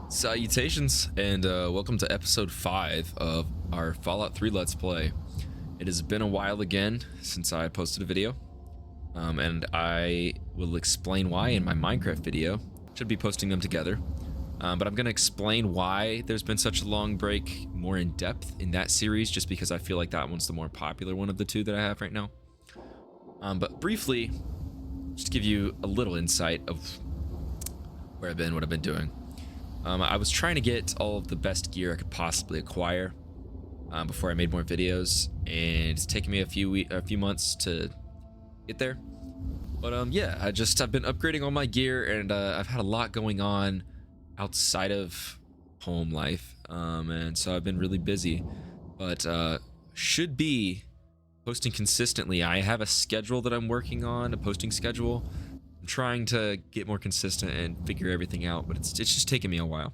Salutations and welcome to episode 5 of our Fallout 3 Let's Play. It has been a while again since I posted a video, and I will explain why in my Minecraft video. Should be posting them together, but I'm going to explain why there's been such a long break more in depth in that series, just because I feel like that one's the more popular one of the two that I have right now. But briefly, just to give you a little insight of where I've been, what I've been doing. I was trying to get all of the best gear I could possibly acquire before I made more videos, and it's taken me a few months to get there. But yeah, I've been upgrading all my gear, and I've had a lot going on outside of home life, and so I've been really busy. But should be posting consistently. I have a schedule that I'm working on, a posting schedule. Trying to get more consistent and figure everything out, but it's just taking me a while.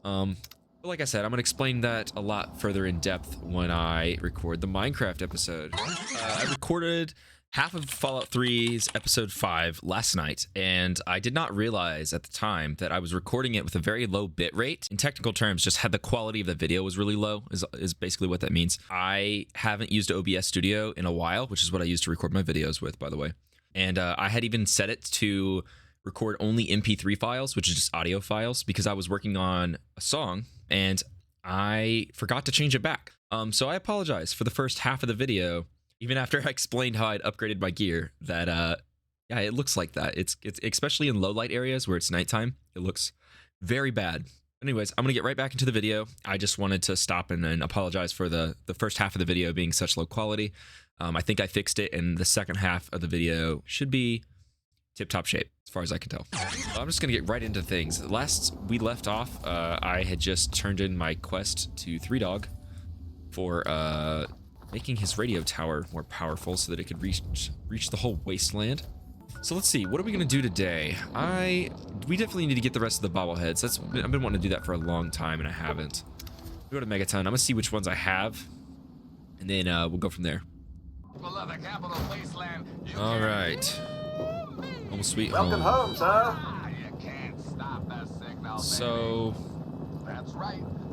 But like I said, I'm gonna explain that a lot further in depth when I record the Minecraft episode. I recorded half of Fallout 3's episode 5 last night, and I did not realize at the time that I was recording it with a very low bit rate. In technical terms, just had the quality of the video was really low, is basically what that means. I haven't used OBS Studio in a while, which is what I use to record my videos with, by the way. And I had even set it to record only MP3 files, which is just audio files, because I was working on a song and I forgot to change it back. So I apologize for the first half of the video, even after I explained how I'd upgraded my gear, that yeah, it looks like that. It's especially in low light areas where it's nighttime, it looks very bad. Anyways, I'm gonna get right back into the video. I just wanted to stop and apologize for the first half of the video being such low quality. I think I fixed it, and the second half of the video should be tip-top shape, as far as I can tell. I'm just gonna get right into things. Last we left off, I had just turned in my quest to 3Dog for making his radio tower more powerful so that it could reach the whole wasteland. So let's see, what are we gonna do today? We definitely need to get the rest of the bobbleheads. I've been wanting to do that for a long time, and I haven't. We'll go to Megaton. I'm gonna see which ones I have, and then we'll go from there. All right. Home sweet home. Welcome home, sir. So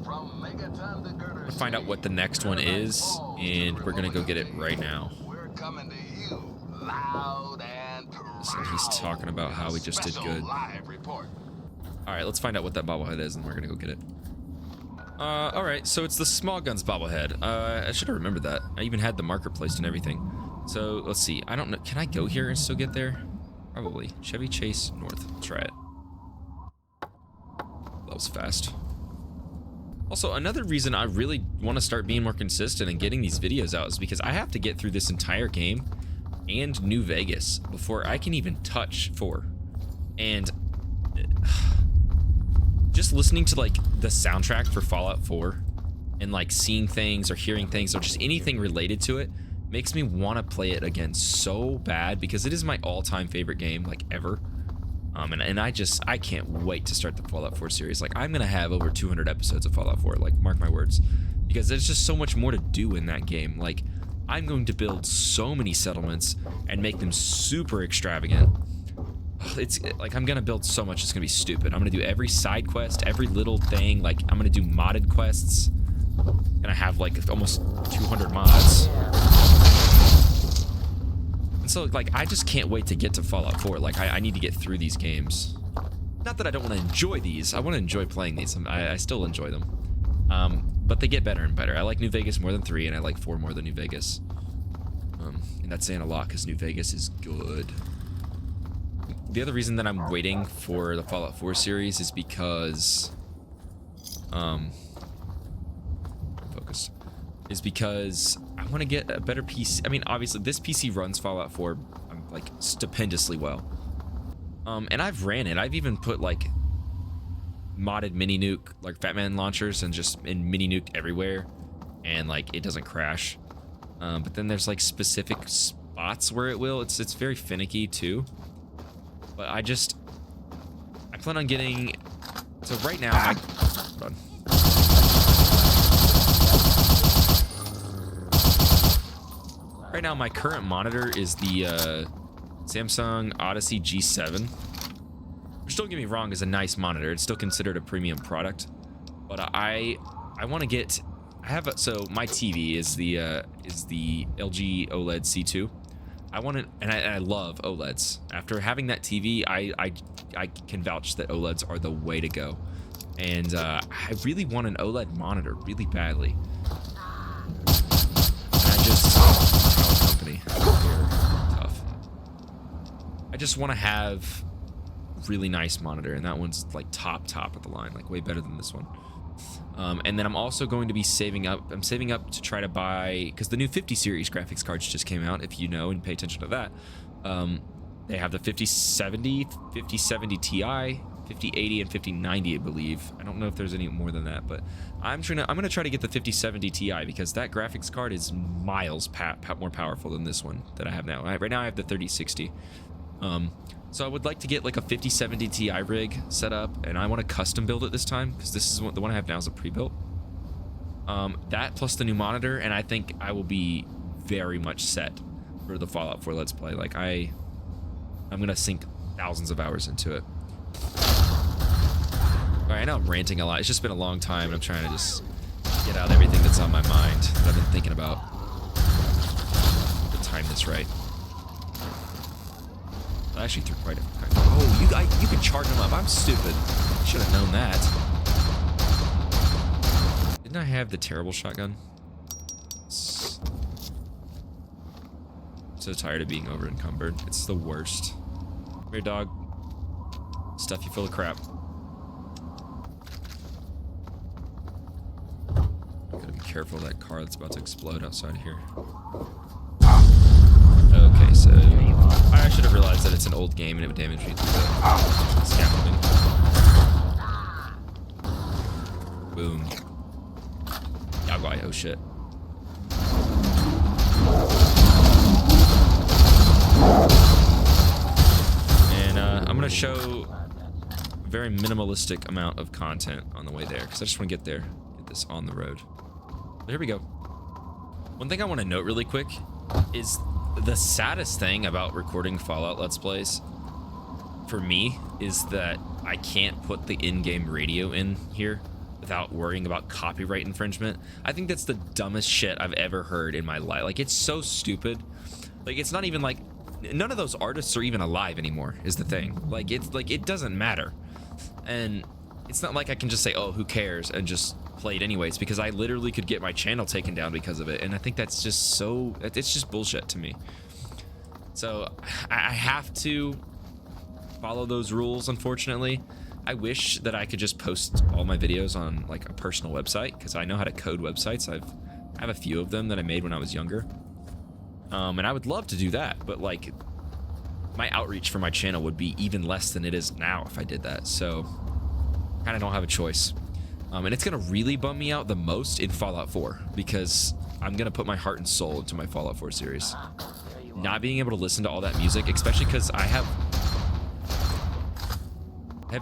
we'll find out what the next one is, and we're gonna go get it right now. So he's talking about how we just did good. All right, let's find out what that bobblehead is, and we're gonna go get it. All right, so it's the small guns bobblehead. I should have remembered that. I even had the marker placed and everything. So let's see. I don't know. Can I go here and still get there? Probably. Chevy Chase North. Let's try it. That was fast. Also, another reason I really want to start being more consistent and getting these videos out is because I have to get through this entire game and New Vegas before I can even touch 4. And just listening to like the soundtrack for Fallout 4 and like seeing things or hearing things or just anything related to it makes me want to play it again so bad, because it is my all-time favorite game, like, ever. And I can't wait to start the Fallout 4 series. Like, I'm gonna have over 200 episodes of Fallout 4, like, mark my words, because there's just so much more to do in that game. Like, I'm going to build so many settlements and make them super extravagant. It's like, I'm gonna build so much, it's gonna be stupid. I'm gonna do every side quest, every little thing. Like, I'm gonna do modded quests, and I have like almost 200 mods. And so, like, I just can't wait to get to Fallout 4. Like, I need to get through these games. Not that I don't want to enjoy these. I want to enjoy playing these. I still enjoy them. But they get better and better. I like New Vegas more than 3, and I like 4 more than New Vegas. And that's saying a lot, because New Vegas is good. The other reason that I'm waiting for the Fallout 4 series is because I want to get a better PC. I mean, obviously this PC runs Fallout 4 like stupendously well. And I've ran it. I've even put like modded mini nuke, like Fatman launchers, and just in mini nuke everywhere, and like it doesn't crash. But then there's like specific spots where it will. It's very finicky too. But I plan on getting. So right now, hold on. Right now, my current monitor is the Samsung Odyssey G7. which don't get me wrong, is a nice monitor. It's still considered a premium product, but I want to get. So my TV is the LG OLED C2. I want it, and I love OLEDs. After having that TV, I can vouch that OLEDs are the way to go, and I really want an OLED monitor really badly. And I just company tough. I just want to have really nice monitor, and that one's like top of the line, like way better than this one. And then I'm also going to be saving up. I'm saving up to try to buy, because the new 50 series graphics cards just came out, if you know and pay attention to that. They have the 5070, 5070 Ti, 5080, and 5090, I believe. I don't know if there's any more than that, but I'm gonna try to get the 5070 Ti, because that graphics card is miles more powerful than this one that I have now. Right now I have the 3060. So I would like to get like a 5070 Ti rig set up, and I want to custom build it this time, because this is the one I have now is a pre-built. That plus the new monitor, and I think I will be very much set for the Fallout 4 Let's Play. Like I'm gonna sink thousands of hours into it. Alright, I know I'm ranting a lot. It's just been a long time, and I'm trying to just get out everything that's on my mind that I've been thinking about. To time this right. I actually threw quite a... Oh, you can charge them up. I'm stupid. Should have known that. Didn't I have the terrible shotgun? So tired of being over encumbered. It's the worst. Come here, dog. Stuff you full of crap. Gotta be careful of that car that's about to explode outside of here. Okay, so I should have realized that it's an old game and it would damage me through the scaffolding. Boom. Yagwai, oh shit. And I'm gonna show a very minimalistic amount of content on the way there, because I just want to get there, get this on the road. But here we go. One thing I want to note really quick is the saddest thing about recording Fallout Let's Plays for me is that I can't put the in-game radio in here without worrying about copyright infringement. I think that's the dumbest shit I've ever heard in my life. Like, it's so stupid. Like, it's not even like, none of those artists are even alive anymore is the thing. Like, it's like, it doesn't matter. And it's not like I can just say, oh, who cares, and just play it anyways, because I literally could get my channel taken down because of it, and I think that's just so, it's just bullshit to me. So I have to follow those rules, unfortunately. I wish that I could just post all my videos on like a personal website, because I know how to code websites. I have a few of them that I made when I was younger, and I would love to do that, but like my outreach for my channel would be even less than it is now if I did that. So kind of don't have a choice. And it's gonna really bum me out the most in Fallout 4, because I'm gonna put my heart and soul into my Fallout 4 series. Not being able to listen to all that music, especially because I have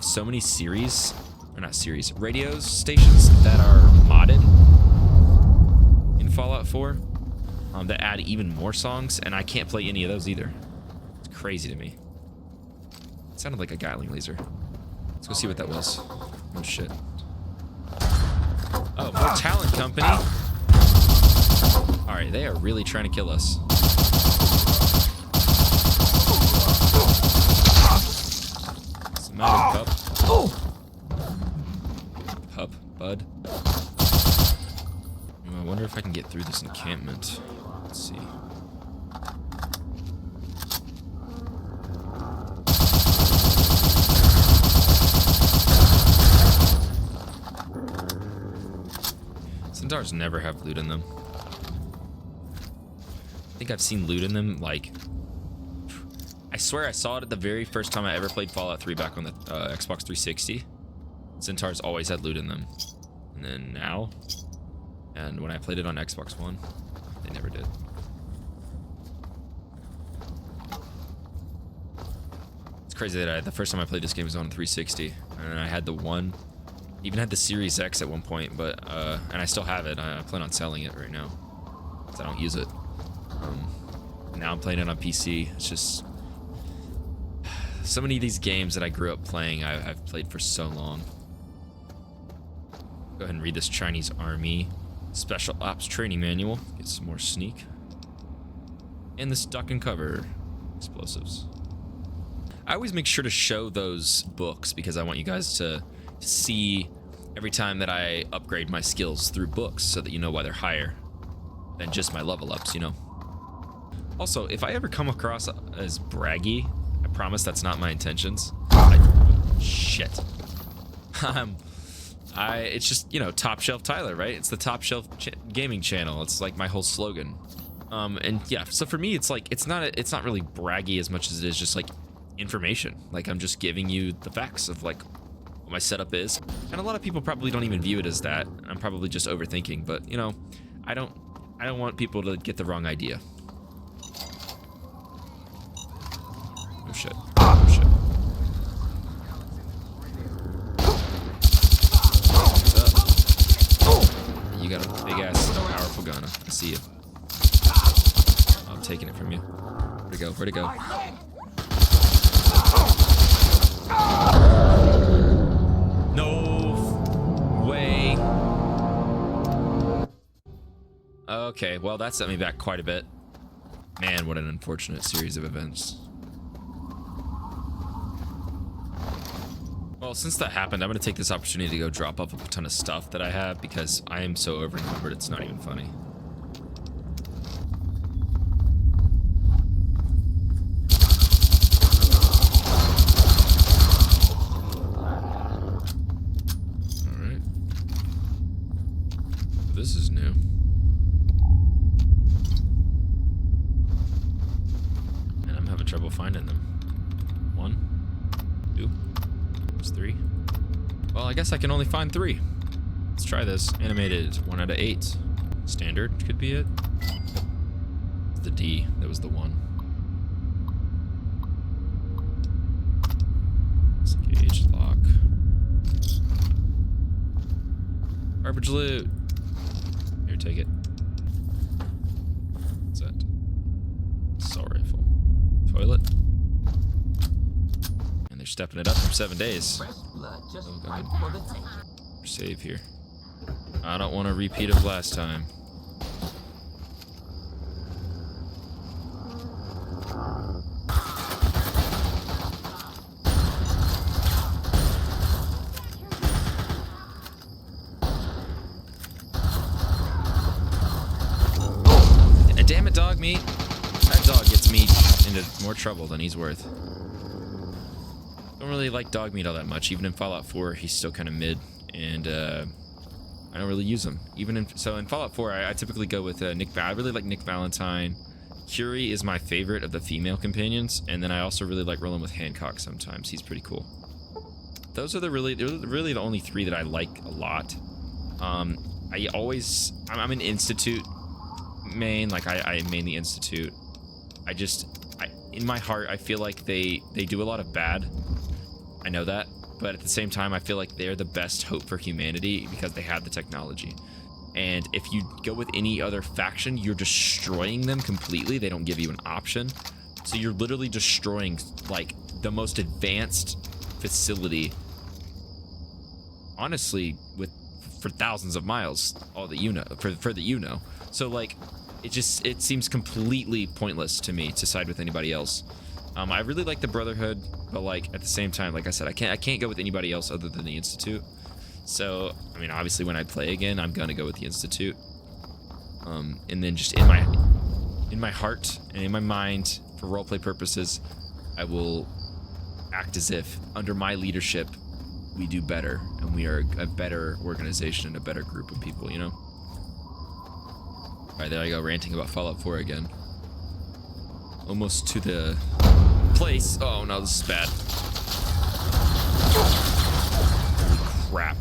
so many series, or not series, radio stations that are modded in Fallout 4 that add even more songs, and I can't play any of those either. It's crazy to me. It sounded like a Gatling laser. Let's go see what that was. Oh shit. Oh, more Talent Company. Alright, they are really trying to kill us. What's the matter, pup? Pup, bud. I wonder if I can get through this encampment. Let's see. Centaurs never have loot in them. I think I've seen loot in them, like... I swear I saw it at the very first time I ever played Fallout 3 back on the Xbox 360. Centaurs always had loot in them. And then now... And when I played it on Xbox One, they never did. It's crazy that the first time I played this game was on 360. And I had the one... Even had the Series X at one point, but and I still have it. I plan on selling it right now, because I don't use it. Now I'm playing it on PC. It's just So many of these games that I grew up playing, I've played for so long. Go ahead and read this Chinese Army Special Ops Training Manual. Get some more sneak. And this duck and cover explosives. I always make sure to show those books because I want you guys to see every time that I upgrade my skills through books so that you know why they're higher than just my level ups, you know. Also, if I ever come across as braggy, I promise that's not my intentions. Shit. It's just, you know, Top Shelf Tyler, right? It's the Top Shelf Gaming channel. It's like my whole slogan. And yeah, so for me, it's like, it's not really braggy as much as it is just like information. Like I'm just giving you the facts of like what my setup is. And a lot of people probably don't even view it as that. I'm probably just overthinking, but you know, I don't want people to get the wrong idea. Oh shit. Oh shit. What's up? You got a big ass powerful gun. I see you. I'm taking it from you. Where'd it go? Where'd it go? No way. Okay, well that set me back quite a bit. Man, what an unfortunate series of events. Well, since that happened, I'm going to take this opportunity to go drop off a ton of stuff that I have because I am so overencumbered, it's not even funny. Alright. This is new. And I'm having trouble finding them. 1, 2. 3. Well, I guess I can only find 3. Let's try this. Animated 1 out of 8. Standard could be it. The D. That was the 1. Gauge lock. Garbage loot. Here, take it. What's that? Assault rifle. Toilet. They're stepping it up from 7 days. Oh, go ahead. Save here. I don't want a repeat of last time. Damn it, Dogmeat. That dog gets me into more trouble than he's worth. I don't really like Dogmeat all that much. Even in Fallout 4, he's still kind of mid, and I don't really use him. Even in Fallout 4, I typically go with Nick. I really like Nick Valentine. Curie is my favorite of the female companions, and then I also really like rolling with Hancock sometimes. He's pretty cool. Those are they're really the only 3 that I like a lot. I'm an Institute main. Like I main the Institute. In my heart, I feel like they do a lot of bad. I know that, but at the same time, I feel like they're the best hope for humanity because they have the technology. And if you go with any other faction, you're destroying them completely. They don't give you an option. So you're literally destroying like the most advanced facility, honestly, for thousands of miles, all that you know, for that you know. So like, it seems completely pointless to me to side with anybody else. I really like the Brotherhood, but like at the same time, like I said, I can't go with anybody else other than the Institute. So I mean, obviously, when I play again, I'm gonna go with the Institute. And then just in my heart and in my mind, for roleplay purposes, I will act as if under my leadership, we do better, and we are a better organization and a better group of people. You know. All right, there I go, ranting about Fallout 4 again. Almost to the place. Oh no, this is bad. Holy crap.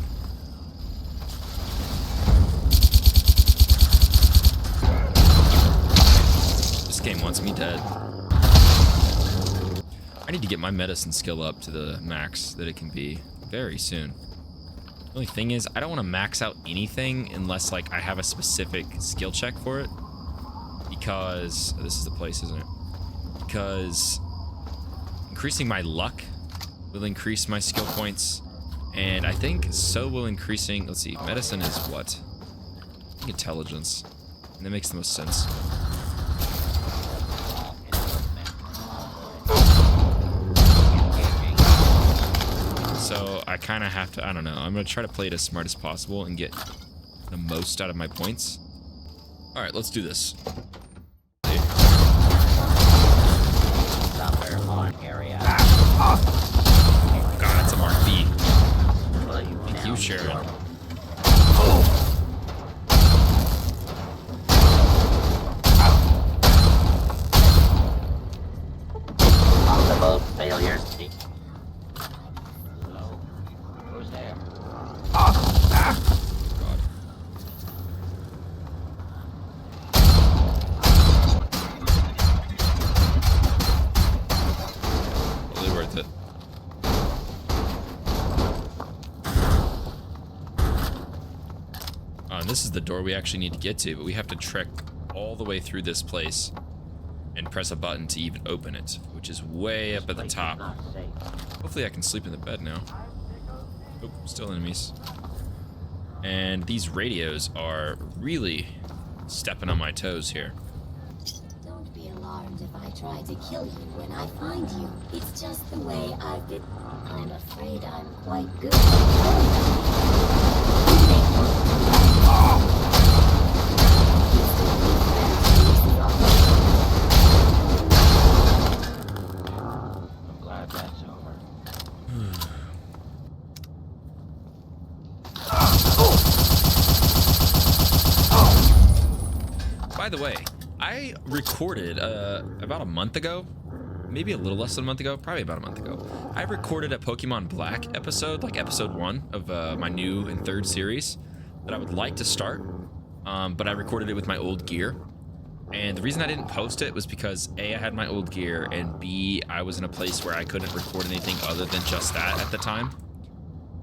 This game wants me dead. I need to get my medicine skill up to the max that it can be very soon. The only thing is, I don't want to max out anything unless like I have a specific skill check for it. Because this is the place, isn't it? Because increasing my luck will increase my skill points, and I think so will increasing, let's see, medicine is what? I think intelligence, and that makes the most sense. So I kind of have to, I don't know, I'm going to try to play it as smart as possible and get the most out of my points. All right, let's do this. Oh god, that's a Mark B. Thank you, Sharon. Possible failures. Who's there? God. Totally worth it. And this is the door we actually need to get to, but we have to trek all the way through this place and press a button to even open it, which is way up at the top. Hopefully I can sleep in the bed now. Oh, still enemies. And these radios are really stepping on my toes here. Don't be alarmed if I try to kill you when I find you. It's just the way I've been. I'm afraid I'm quite good at I'm glad that's over. By the way, I recorded about a month ago, maybe a little less than a month ago, probably about a month ago. I recorded a Pokemon Black episode, like episode 1 of my new and third series that I would like to start, but I recorded it with my old gear. And the reason I didn't post it was because A, I had my old gear, and B, I was in a place where I couldn't record anything other than just that at the time.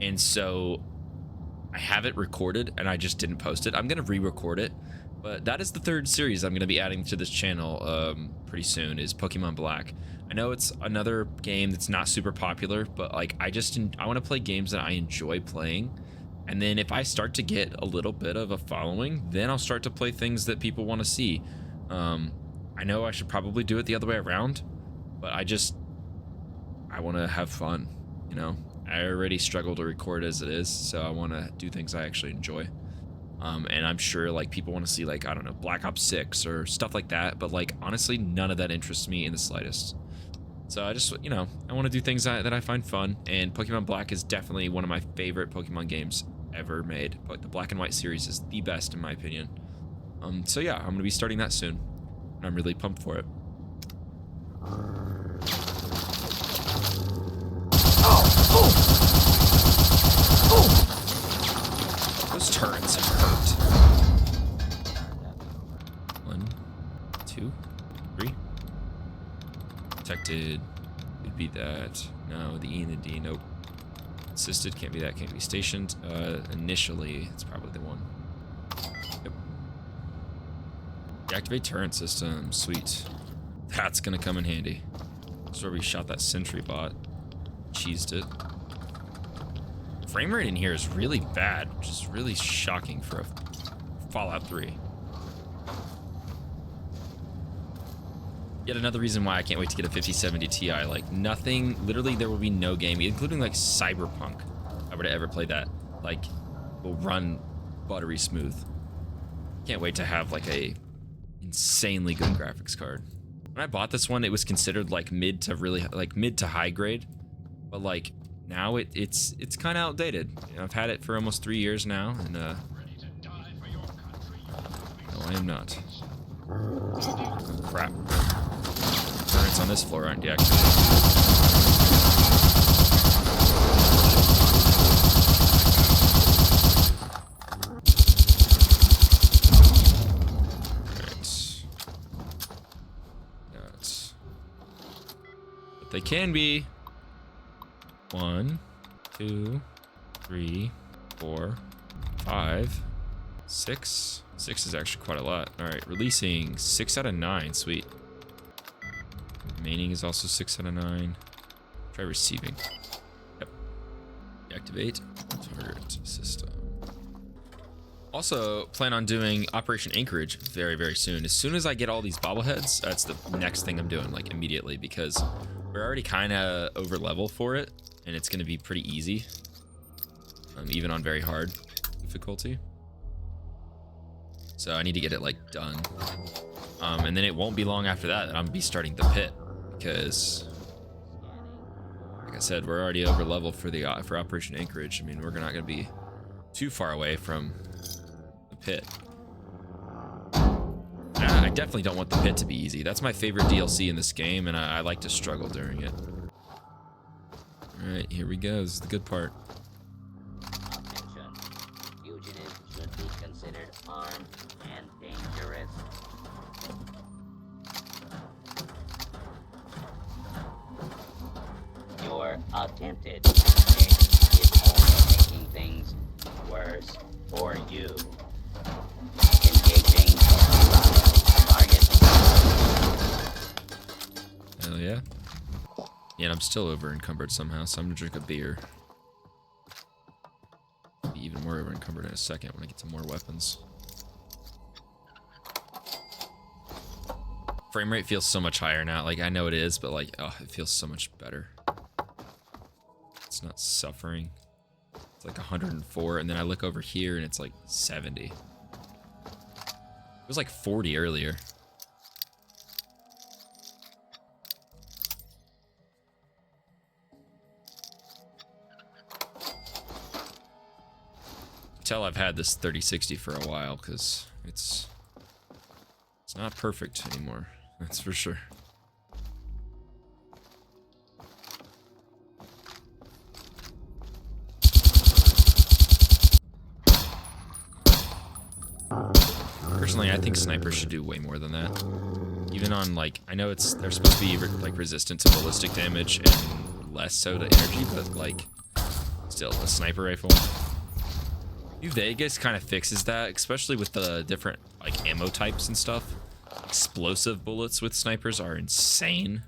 And so I have it recorded and I just didn't post it. I'm gonna re-record it, but that is the third series I'm gonna be adding to this channel pretty soon, is Pokemon Black. I know it's another game that's not super popular, but like I want to play games that I enjoy playing. And then if I start to get a little bit of a following, then I'll start to play things that people want to see. I know I should probably do it the other way around, but I want to have fun, you know? I already struggle to record as it is, so I want to do things I actually enjoy. And I'm sure like people want to see like, I don't know, Black Ops 6 or stuff like that, but like honestly, none of that interests me in the slightest. So I just, you know, I want to do things that I find fun, and Pokemon Black is definitely one of my favorite Pokemon games ever made. But the Black and White series is the best in my opinion. So yeah, I'm gonna be starting that soon, and I'm really pumped for it. Those turrets hurt. 1, 2, 3. Protected. Could be that. No, the E and the D. Nope. Assisted. Can't be that. Can't be stationed. Initially, it's probably the one. Yep. Deactivate turret system. Sweet. That's gonna come in handy. That's where we shot that sentry bot. Cheesed it. Frame rate in here is really bad, which is really shocking for a Fallout 3. Yet another reason why I can't wait to get a 5070 Ti. Like nothing, literally there will be no game, including like Cyberpunk, if I were to ever play that, like will run buttery smooth. Can't wait to have like a insanely good graphics card. When I bought this one, it was considered like mid to high grade, but like now it's kind of outdated. You know, I've had it for almost 3 years now, and no, I am not. Oh, crap. Turrets on this floor aren't deactivated. Alright. But they can be. 1, 2, 3, 4, 5, 6. 6 is actually quite a lot. Alright, releasing 6 out of 9. Sweet. Remaining is also 6 out of 9. Try receiving. Yep. Deactivate target system. Also, plan on doing Operation Anchorage very, very soon. As soon as I get all these bobbleheads, that's the next thing I'm doing, like immediately, because we're already kind of over level for it, and it's going to be pretty easy, even on very hard difficulty. So I need to get it like done, and then it won't be long after that I'm gonna be starting the pit, because, like I said, we're already over level for the for Operation Anchorage. I mean, we're not gonna be too far away from the pit. I definitely don't want the pit to be easy. That's my favorite DLC in this game, and I like to struggle during it. All right, here we go. This is the good part. Attention. Fugitives should be considered armed and dangerous. Your attempted escape is only making things worse for you. Engaging target. Hell yeah. Yeah, and I'm still over encumbered somehow, so I'm gonna drink a beer. Be even more over encumbered in a second when I get some more weapons. Frame rate feels so much higher now. Like, I know it is, but like, oh, it feels so much better. It's not suffering. It's like 104, and then I look over here and it's like 70. It was like 40 earlier. Tell I've had this 3060 for a while, because it's not perfect anymore. That's for sure. Personally, I think snipers should do way more than that. Even on, like, I know they're supposed to be like resistant to ballistic damage and less so to energy, but like, still, a sniper rifle. New Vegas kind of fixes that, especially with the different like ammo types and stuff. Explosive bullets with snipers are insane.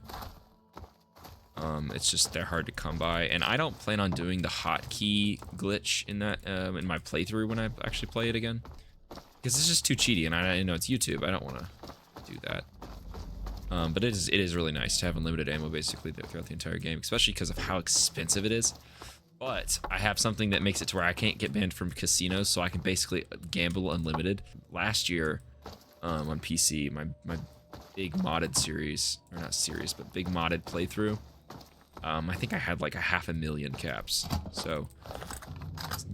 It's just they're hard to come by, and I don't plan on doing the hotkey glitch in that in my playthrough when I actually play it again, because it's just too cheaty, and I know it's YouTube. I don't want to do that. But it is really nice to have unlimited ammo basically throughout the entire game, especially because of how expensive it is. But I have something that makes it to where I can't get banned from casinos, so I can basically gamble unlimited. Last year, on PC, my big modded series, or not series, but big modded playthrough, I think I had like 500,000 caps. So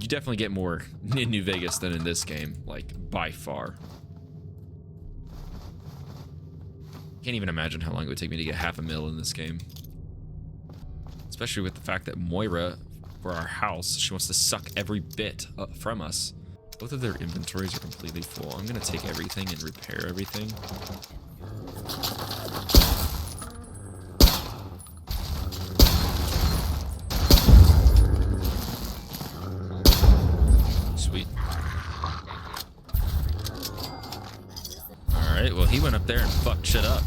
you definitely get more in New Vegas than in this game, like by far. Can't even imagine how long it would take me to get 500,000 in this game. Especially with the fact that Moira, for our house, she wants to suck every bit from us. Both of their inventories are completely full. I'm gonna take everything and repair everything. Sweet. Alright, well, he went up there and fucked shit up.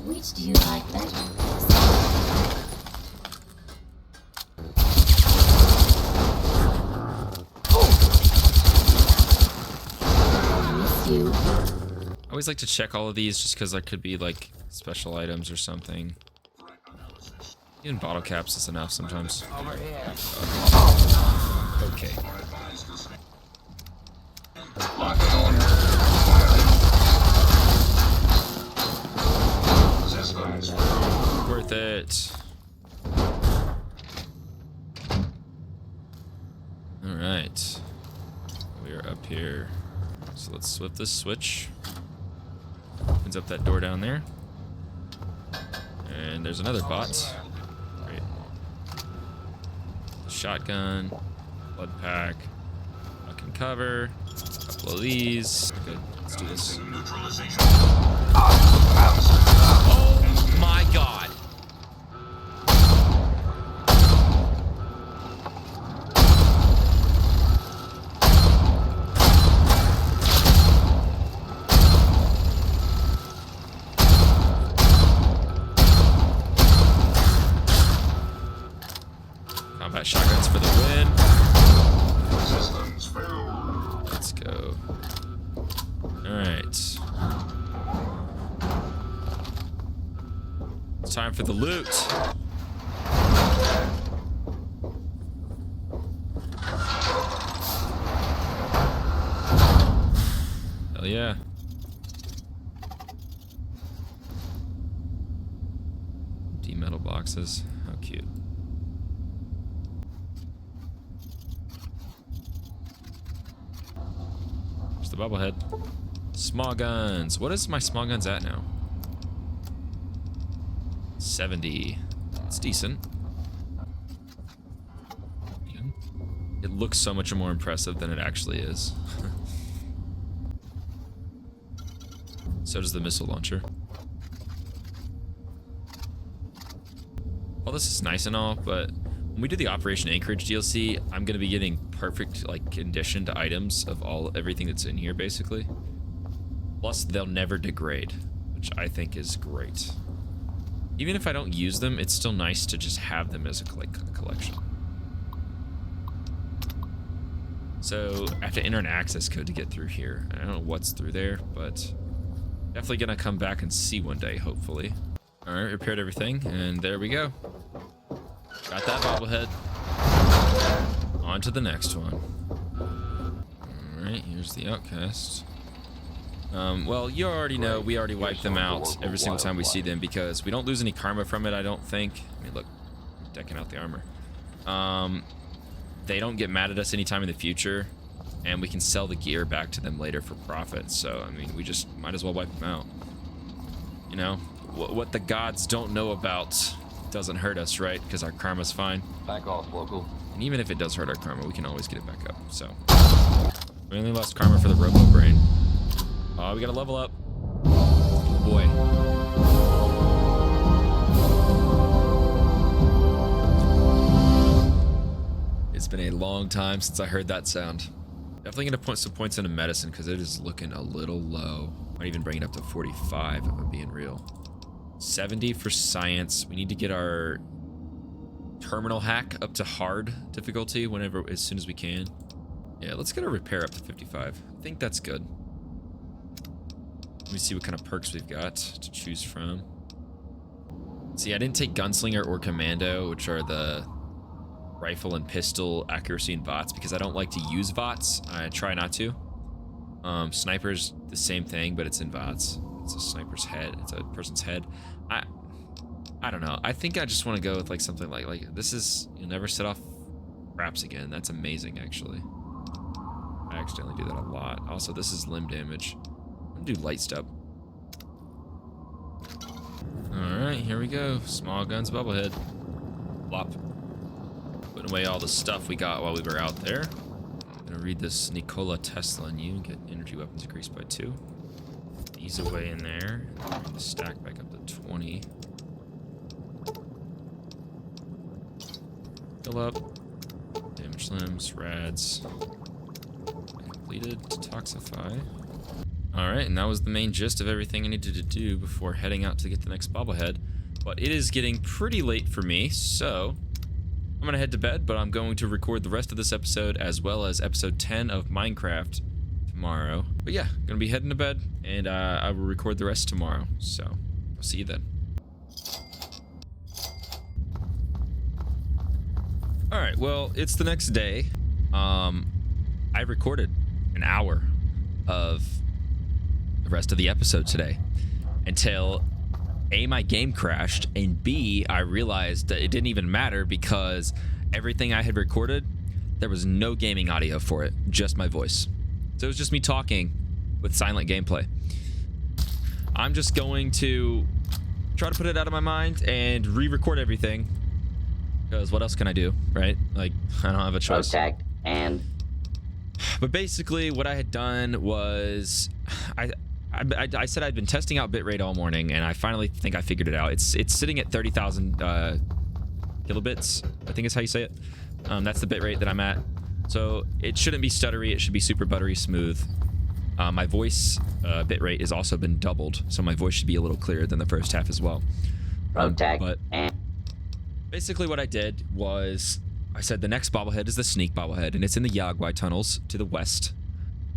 Which do you like better? I miss you. I always like to check all of these just because there could be like special items or something. Even bottle caps is enough sometimes. Over here. Okay. Worth it. All right. We are up here. So let's flip this switch. Opens up that door down there. And there's another bot. Great. Shotgun. Blood pack. Fucking cover. A couple of these. Good. Let's do this. Oh my god. win. Let's go. Alright. It's time for the loot. Hell yeah. D-metal boxes. How cute. There's the bobblehead. Small guns. What is my small guns at now? 70. It's decent. It looks so much more impressive than it actually is. So does the missile launcher. Well, this is nice and all, but when we do the Operation Anchorage DLC, I'm gonna be getting perfect like conditioned items of everything that's in here basically. Plus, they'll never degrade, which I think is great. Even if I don't use them, it's still nice to just have them as a collection. So I have to enter an access code to get through here. I don't know what's through there, but definitely gonna come back and see one day, hopefully. All right, repaired everything, and there we go. Got that bobblehead. On to the next one. All right, here's the outcast. Well, you already know we already wipe them out every single time we see them because we don't lose any karma from it, I don't think. I mean, look, I'm decking out the armor. They don't get mad at us anytime in the future, and we can sell the gear back to them later for profit. So, I mean, we just might as well wipe them out. You know, what the gods don't know about doesn't hurt us, right? Because our karma's fine. Back off, local. And even if it does hurt our karma, we can always get it back up. So, we only lost karma for the Robo Brain. Oh, we gotta level up. Oh boy. It's been a long time since I heard that sound. Definitely gonna put some points into medicine because it is looking a little low. Might even bring it up to 45 if I'm being real. 70 for science. We need to get our terminal hack up to hard difficulty as soon as we can. Yeah, let's get our repair up to 55. I think that's good. Let me see what kind of perks we've got to choose from. See, I didn't take Gunslinger or Commando, which are the rifle and pistol accuracy and VOTs, because I don't like to use VOTs. I try not to. Sniper's the same thing, but it's in VOTs. It's a sniper's head. It's a person's head. I don't know. I think I just want to go with like something like this is, you'll never set off traps again. That's amazing, actually. I accidentally do that a lot. Also, this is limb damage. I'm gonna do light step. Alright, here we go. Small guns bobblehead. Plop. Putting away all the stuff we got while we were out there. I'm gonna read this Nikola Tesla on you. Get energy weapons increased by 2. These away in there. Bring the stack back up to 20. Fill up. Damage limbs, rads. Completed. Detoxify. Alright, and that was the main gist of everything I needed to do before heading out to get the next bobblehead. But it is getting pretty late for me, so I'm going to head to bed, but I'm going to record the rest of this episode as well as episode 10 of Minecraft tomorrow. But yeah, I'm going to be heading to bed, and I will record the rest tomorrow, so I'll see you then. Alright, well, it's the next day. I recorded an hour of the rest of the episode today until A, my game crashed, and B, I realized that it didn't even matter because everything I had recorded, there was no gaming audio for it, just my voice. So it was just me talking with silent gameplay. I'm just going to try to put it out of my mind and re-record everything because what else can I do, right? Like, I don't have a choice. Protect and... But basically what I had done was I said I'd been testing out bitrate all morning, and I finally think I figured it out. It's sitting at 30,000 kilobits, I think is how you say it. That's the bitrate that I'm at. So it shouldn't be stuttery. It should be super buttery smooth. My voice bitrate has also been doubled, so my voice should be a little clearer than the first half as well. Protect But and... basically what I did was I said the next bobblehead is the sneak bobblehead, and it's in the Yagwai tunnels to the west.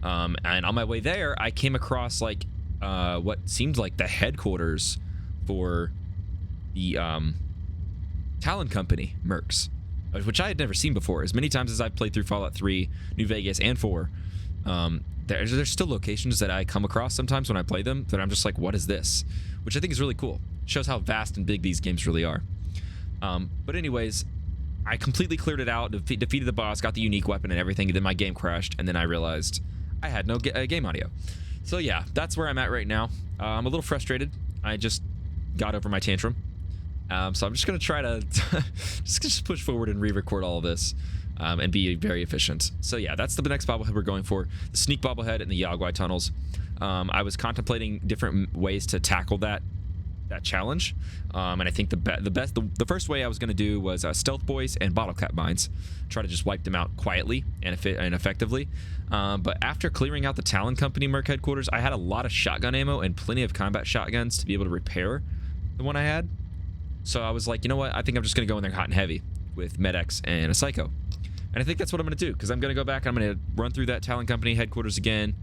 And on my way there, I came across like what seemed like the headquarters for the Talon Company mercs, which I had never seen before. As many times as I've played through Fallout 3, New Vegas, and 4, there's still locations that I come across sometimes when I play them that I'm just like, what is this? Which I think is really cool. Shows how vast and big these games really are. But anyways, I completely cleared it out, defeated the boss, got the unique weapon and everything, and then my game crashed, and then I realized I had no game audio. So yeah, that's where I'm at right now. I'm a little frustrated. I just got over my tantrum. So I'm just going to try to just push forward and re-record all of this and be very efficient. So yeah, that's the next bobblehead we're going for. The sneak bobblehead in the Yagwai tunnels. I was contemplating different ways to tackle that challenge, and I think the first way I was going to do was stealth boys and bottle cap mines, try to just wipe them out quietly and effectively. But after clearing out the Talon Company merc headquarters, I had a lot of shotgun ammo and plenty of combat shotguns to be able to repair the one I had. So I was like, you know what, I think I'm just going to go in there hot and heavy with Med-X and a Psycho. And I think that's what I'm going to do, because I'm going to go back and I'm going to run through that Talon Company headquarters again.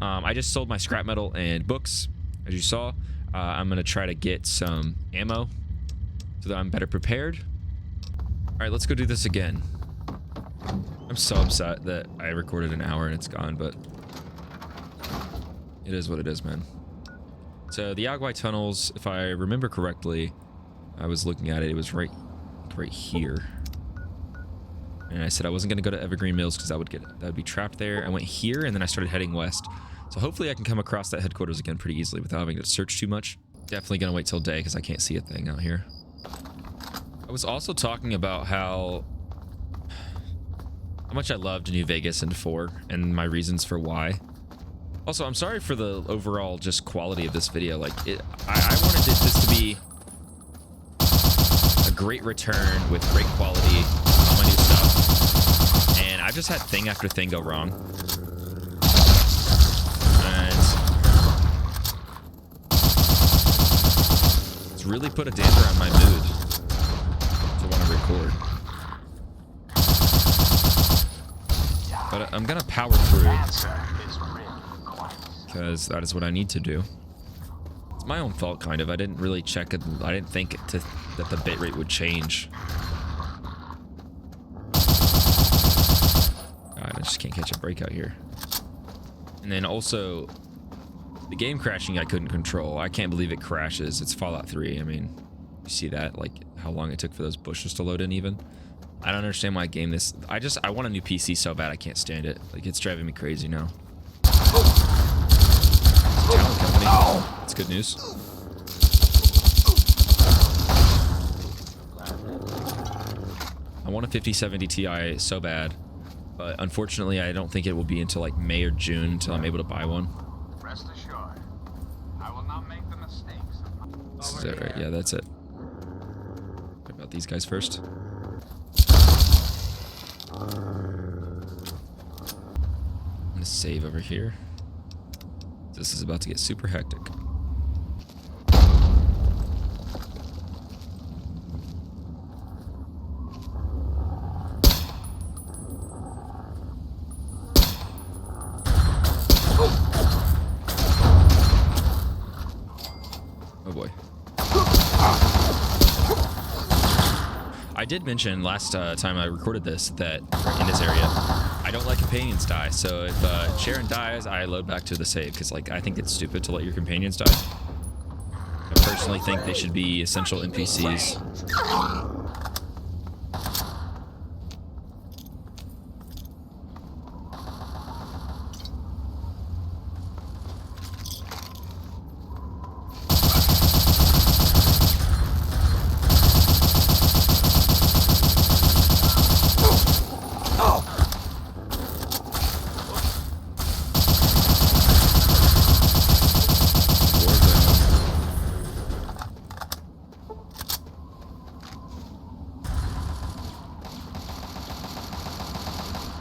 I just sold my scrap metal and books, as you saw. I'm going to try to get some ammo so that I'm better prepared. All right, let's go do this again. I'm so upset that I recorded an hour and it's gone, but it is what it is, man. So the Yagwai tunnels, if I remember correctly, I was looking at it, it was right here. And I said I wasn't going to go to Evergreen Mills because that would be trapped there. I went here and then I started heading west. So hopefully I can come across that headquarters again pretty easily without having to search too much. Definitely gonna wait till day because I can't see a thing out here. I was also talking about how much I loved New Vegas and 4 and my reasons for why. Also, I'm sorry for the overall just quality of this video. Like, I wanted this to be a great return with great quality on my new stuff. And I've just had thing after thing go wrong. Really put a damper on my mood to want to record. But I'm gonna power through because that is what I need to do. It's my own fault, kind of. I didn't really check it. I didn't think that the bitrate would change. God, I just can't catch a break out here. And then also, the game crashing I couldn't control. I can't believe it crashes. It's Fallout 3. I mean, you see that? Like, how long it took for those bushes to load in even? I don't understand why I game this. I want a new PC so bad I can't stand it. Like, it's driving me crazy now. Talon Company. That's good news. I want a 5070 Ti so bad. But unfortunately, I don't think it will be until like May or June until I'm able to buy one. Rest assured, I will not make the mistakes. This is it, right? Yeah, that's it. What about these guys first? I'm gonna save over here. This is about to get super hectic. I did mention last time I recorded this that in this area, I don't let companions die. So if Sharon dies, I load back to the save because, like, I think it's stupid to let your companions die. I personally think they should be essential NPCs.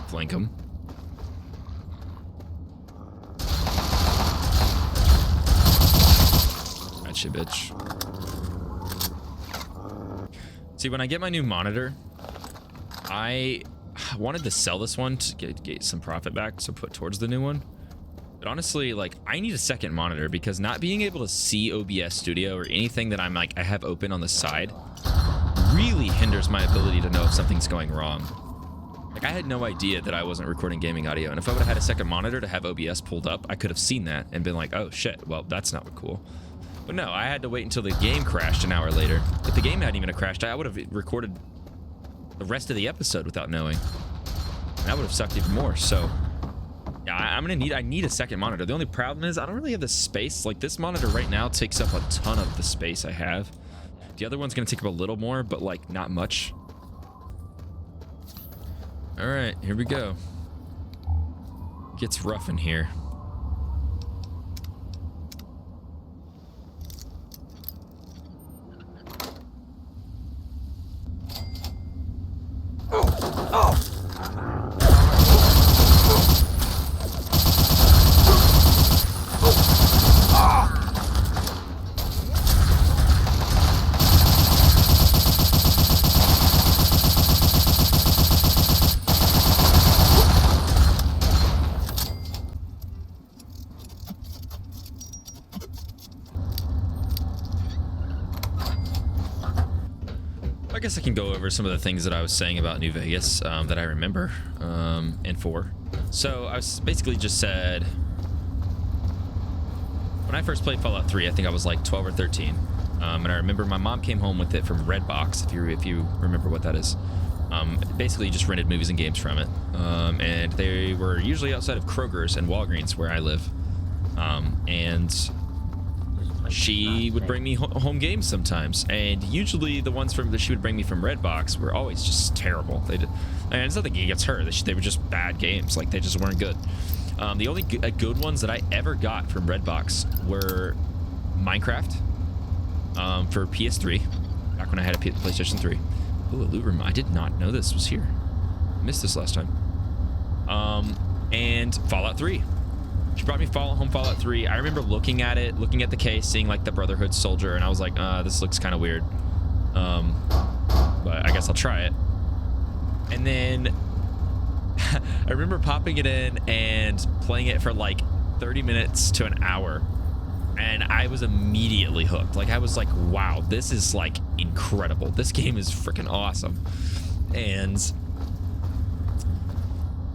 Flank him. Gotcha, bitch. See, when I get my new monitor, I wanted to sell this one to get some profit back, so put towards the new one. But honestly, like, I need a second monitor because not being able to see OBS Studio or anything that I'm like I have open on the side really hinders my ability to know if something's going wrong. Like, I had no idea that I wasn't recording gaming audio, and if I would have had a second monitor to have OBS pulled up, I could have seen that and been like, oh shit, well, that's not cool. But no, I had to wait until the game crashed an hour later. If the game hadn't even crashed, I would have recorded the rest of the episode without knowing. And that would have sucked even more. So yeah, I need a second monitor. The only problem is I don't really have the space. Like, this monitor right now takes up a ton of the space I have. The other one's gonna take up a little more, but like not much. All right, here we go. Gets rough in here. I guess I can go over some of the things that I was saying about New Vegas that I remember and for. So I was basically just said, when I first played Fallout 3, I think I was like 12 or 13. And I remember my mom came home with it from Redbox, if you remember what that is. Basically just rented movies and games from it. And they were usually outside of Kroger's and Walgreens where I live. And she would bring me home games sometimes, and usually the ones that she would bring me from Redbox were always just terrible. And it's nothing against her. They were just bad games. Like, they just weren't good. The only good ones that I ever got from Redbox were Minecraft for PS3, back when I had a PlayStation 3. Ooh, a loot room. I did not know this was here. I missed this last time. And Fallout 3. She brought me home Fallout 3. I remember looking at the case, seeing like the Brotherhood soldier, and I was like, this looks kind of weird. But I guess I'll try it. And then I remember popping it in and playing it for like 30 minutes to an hour. And I was immediately hooked. Like, I was like, wow, this is like incredible. This game is freaking awesome. And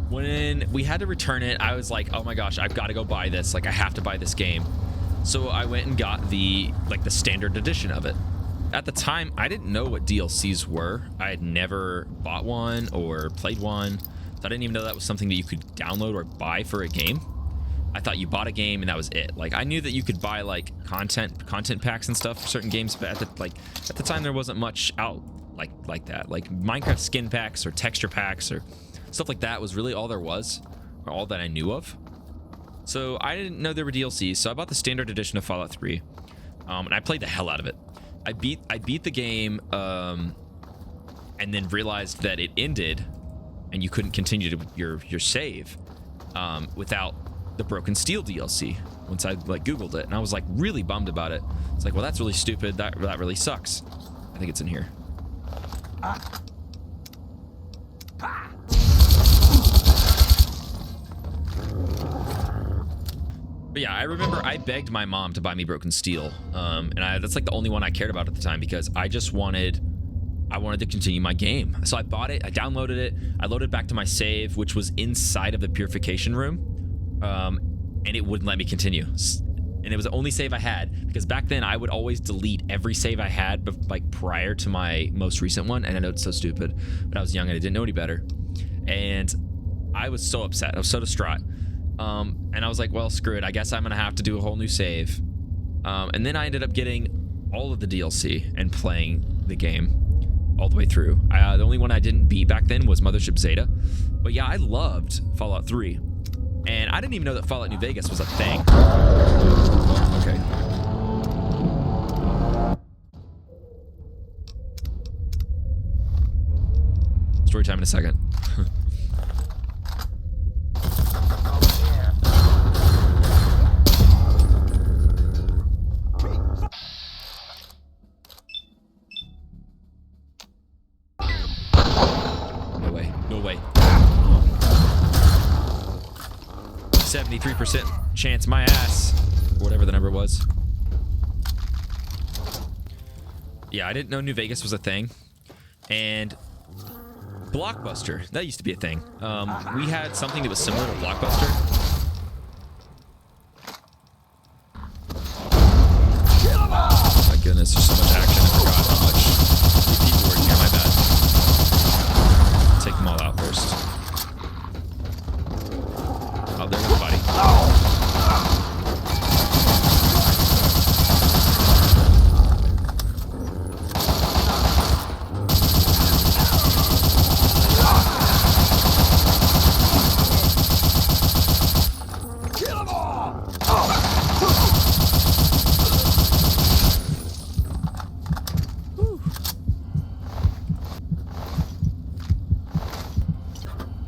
when we had to return it, I was like, oh my gosh, I've got to go buy this. Like, I have to buy this game. So I went and got the standard edition of it. At the time, I didn't know what DLCs were. I had never bought one or played one. So I didn't even know that was something that you could download or buy for a game. I thought you bought a game and that was it. Like, I knew that you could buy like content packs and stuff for certain games, but at the time there wasn't much out like that. Like Minecraft skin packs or texture packs or stuff like that was really all there was, or all that I knew of. So I didn't know there were DLCs, so I bought the standard edition of Fallout 3, and I played the hell out of it. I beat the game, and then realized that it ended, and you couldn't continue to your save without the Broken Steel DLC. Once I like Googled it, and I was like really bummed about it. It's like, well, that's really stupid. That really sucks. I think it's in here. But yeah, I remember I begged my mom to buy me Broken Steel, and that's like the only one I cared about at the time because I wanted to continue my game. So I bought it, I downloaded it, I loaded back to my save, which was inside of the purification room, and it wouldn't let me continue. And it was the only save I had, because back then I would always delete every save I had, but like prior to my most recent one. And I know it's so stupid, but I was young and I didn't know any better. And I was so upset, I was so distraught. And I was like, well, screw it. I guess I'm gonna have to do a whole new save. And then I ended up getting all of the DLC and playing the game all the way through. The only one I didn't beat back then was Mothership Zeta. But yeah, I loved Fallout 3. And I didn't even know that Fallout New Vegas was a thing. Okay. Story time in a second. 73% chance my ass, or whatever the number was. Yeah, I didn't know New Vegas was a thing. And Blockbuster, that used to be a thing. We had something that was similar to Blockbuster. Oh my goodness, there's so much action, I forgot how much people were in here, my bad. Take them all out first. Oh, there goes the body.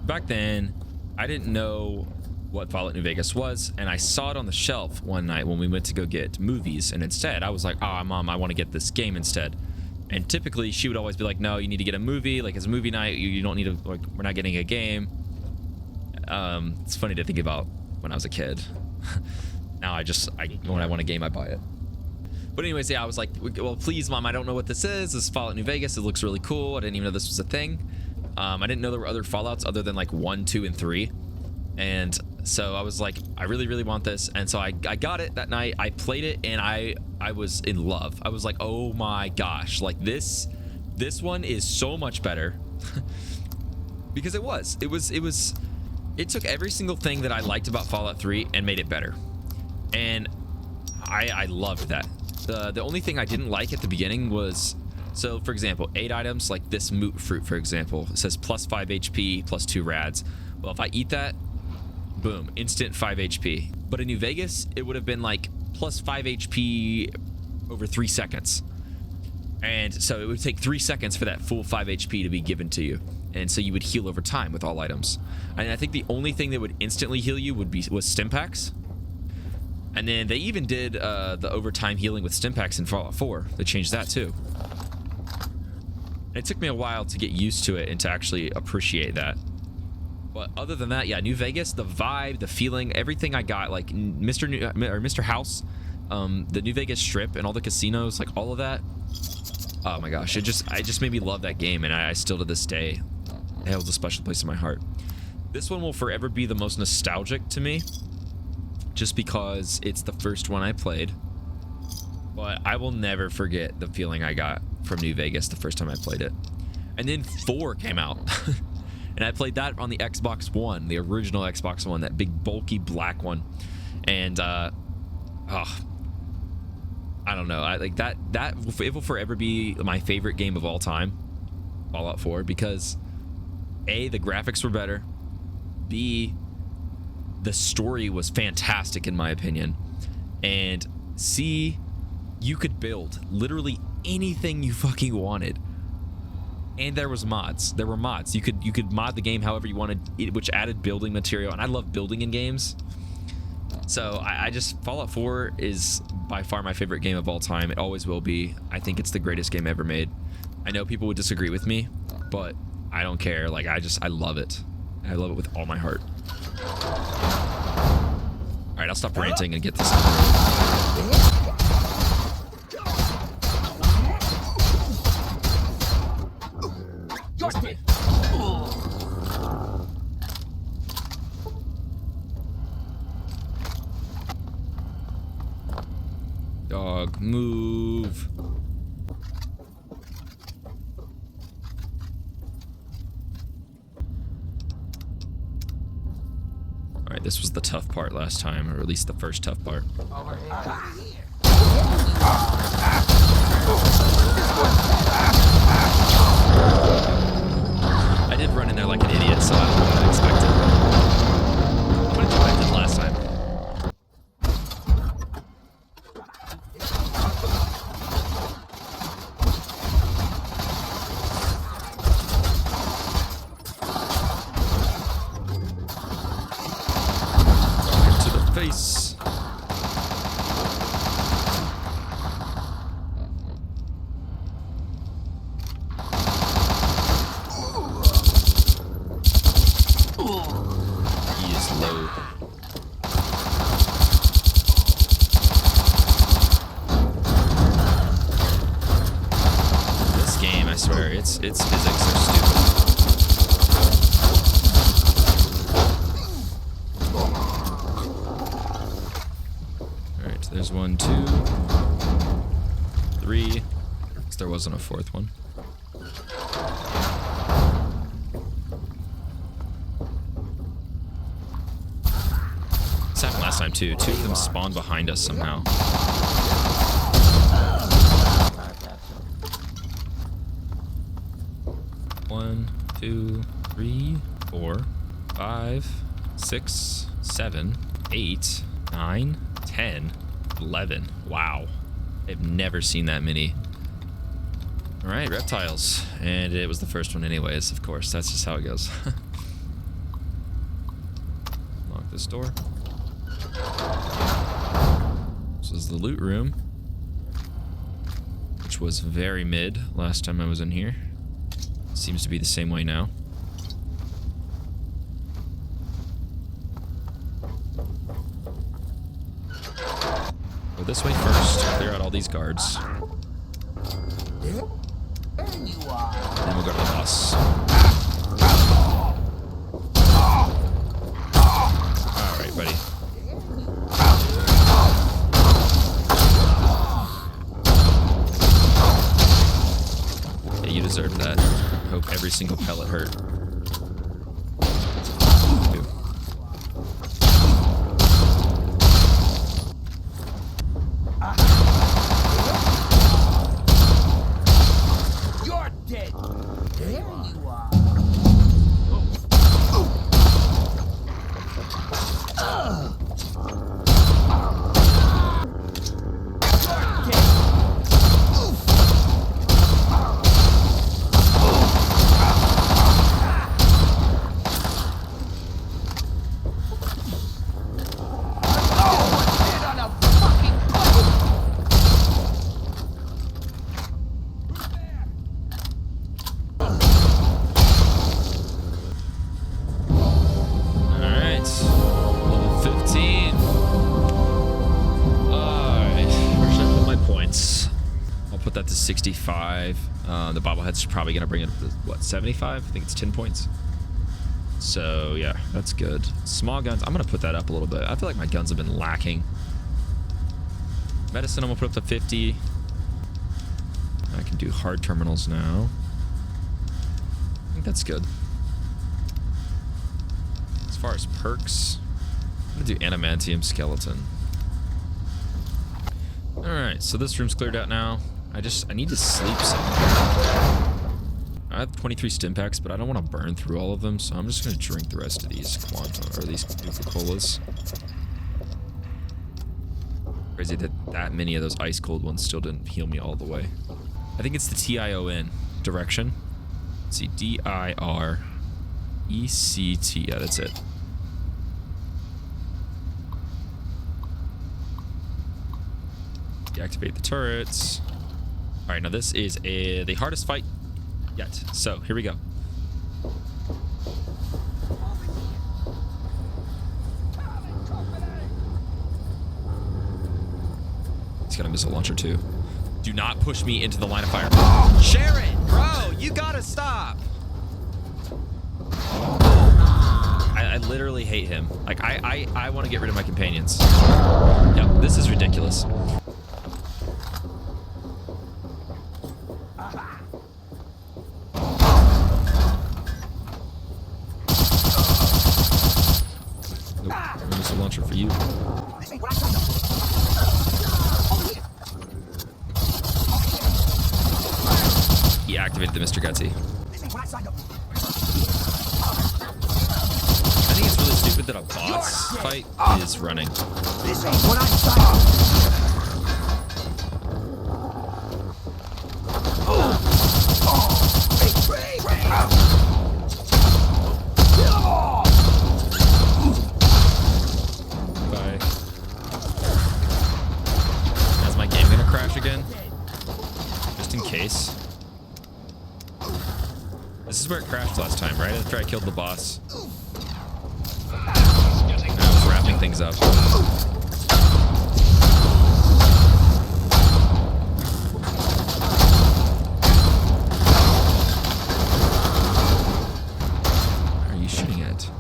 Back then, I didn't know what Fallout New Vegas was, and I saw it on the shelf one night when we went to go get movies, and instead I was like, oh, Mom, I want to get this game instead. And typically she would always be like, no, you need to get a movie, like it's a movie night, you don't need to, like, we're not getting a game. It's funny to think about when I was a kid. Now when I want a game, I buy it. But anyways, yeah, I was like, well, please, Mom, I don't know what this is. This is Fallout New Vegas. It looks really cool. I didn't even know this was a thing. I didn't know there were other Fallouts other than like 1, 2, and 3. And so I was like, I really, really want this. And so I got it that night. I played it and I was in love. I was like, oh my gosh, like this one is so much better. Because it took every single thing that I liked about Fallout 3 and made it better. And I loved that. The only thing I didn't like at the beginning was, so for example, 8 items like this moot fruit, for example, it says plus 5 HP plus 2 rads. Well, if I eat that, boom, instant 5 HP. But in New Vegas, it would have been like plus 5 HP over 3 seconds. And so it would take 3 seconds for that full 5 HP to be given to you. And so you would heal over time with all items. And I think the only thing that would instantly heal you was stim packs. And then they even did the overtime healing with stim packs in Fallout 4. They changed that too. And it took me a while to get used to it and to actually appreciate that. But other than that, yeah, New Vegas, the vibe, the feeling, everything I got, like Mr. House, the New Vegas Strip and all the casinos, like all of that. Oh my gosh, it just made me love that game, and I still to this day, it holds a special place in my heart. This one will forever be the most nostalgic to me, just because it's the first one I played. But I will never forget the feeling I got from New Vegas the first time I played it. And then 4 came out. And I played that on the Xbox One, the original Xbox One, that big bulky black one. And I don't know. I like that it will forever be my favorite game of all time, Fallout 4, because A, the graphics were better, B, the story was fantastic in my opinion, and C, you could build literally anything you fucking wanted. And there was mods. There were mods. You could mod the game however you wanted, which added building material, and I love building in games. So I just, Fallout 4 is by far my favorite game of all time. It always will be. I think it's the greatest game ever made. I know people would disagree with me, but I don't care. Like, I love it. I love it with all my heart. All right, I'll stop ranting and get this on. Dog, move. All right, this was the tough part last time, or at least the first tough part. I did run in there like an idiot, so I don't know what I expected. I'm gonna do what I did last time. Face. He is low. There's 1, 2, 3. There wasn't a fourth one. This happened last time too. 2 of them spawned behind us somehow. 1, 2, 3, 4, 5, 6, 7, 8, 9, 10, 11. Wow. I've never seen that many. All right, reptiles. And it was the first one anyways, of course. That's just how it goes. Lock this door. This is the loot room, which was very mid last time I was in here. Seems to be the same way now. Go this way first. Clear out all these guards. Then we'll go to the boss. Alright, buddy. Yeah, you deserve that. I hope every single pellet hurt. That to 65. The bobblehead's probably gonna bring it up to what, 75? I think it's 10 points. So yeah, that's good. Small guns, I'm gonna put that up a little bit. I feel like my guns have been lacking. Medicine, I'm gonna put up to 50. I can do hard terminals now. I think that's good. As far as perks, I'm gonna do adamantium skeleton. All right, so this room's cleared out now. I need to sleep somewhere. I have 23 stim packs, but I don't want to burn through all of them, so I'm just going to drink the rest of these Quantum, or these Nuka-Colas. Crazy that that many of those ice cold ones still didn't heal me all the way. I think it's the TION direction. Let's see, D-I-R-E-C-T. Yeah, that's it. Deactivate the turrets. All right, now this is the hardest fight yet. So here we go. He's got a missile launcher too. Do not push me into the line of fire. Sharon, bro, you gotta stop. I literally hate him. Like I want to get rid of my companions. Yep, this is ridiculous. Launcher for you. He activated the Mr. Gutsy. I think it's really stupid that a boss fight is running. This ain't what I again, just in case. This is where it crashed last time, right? After I killed the boss. I was wrapping things up. What are you shooting at?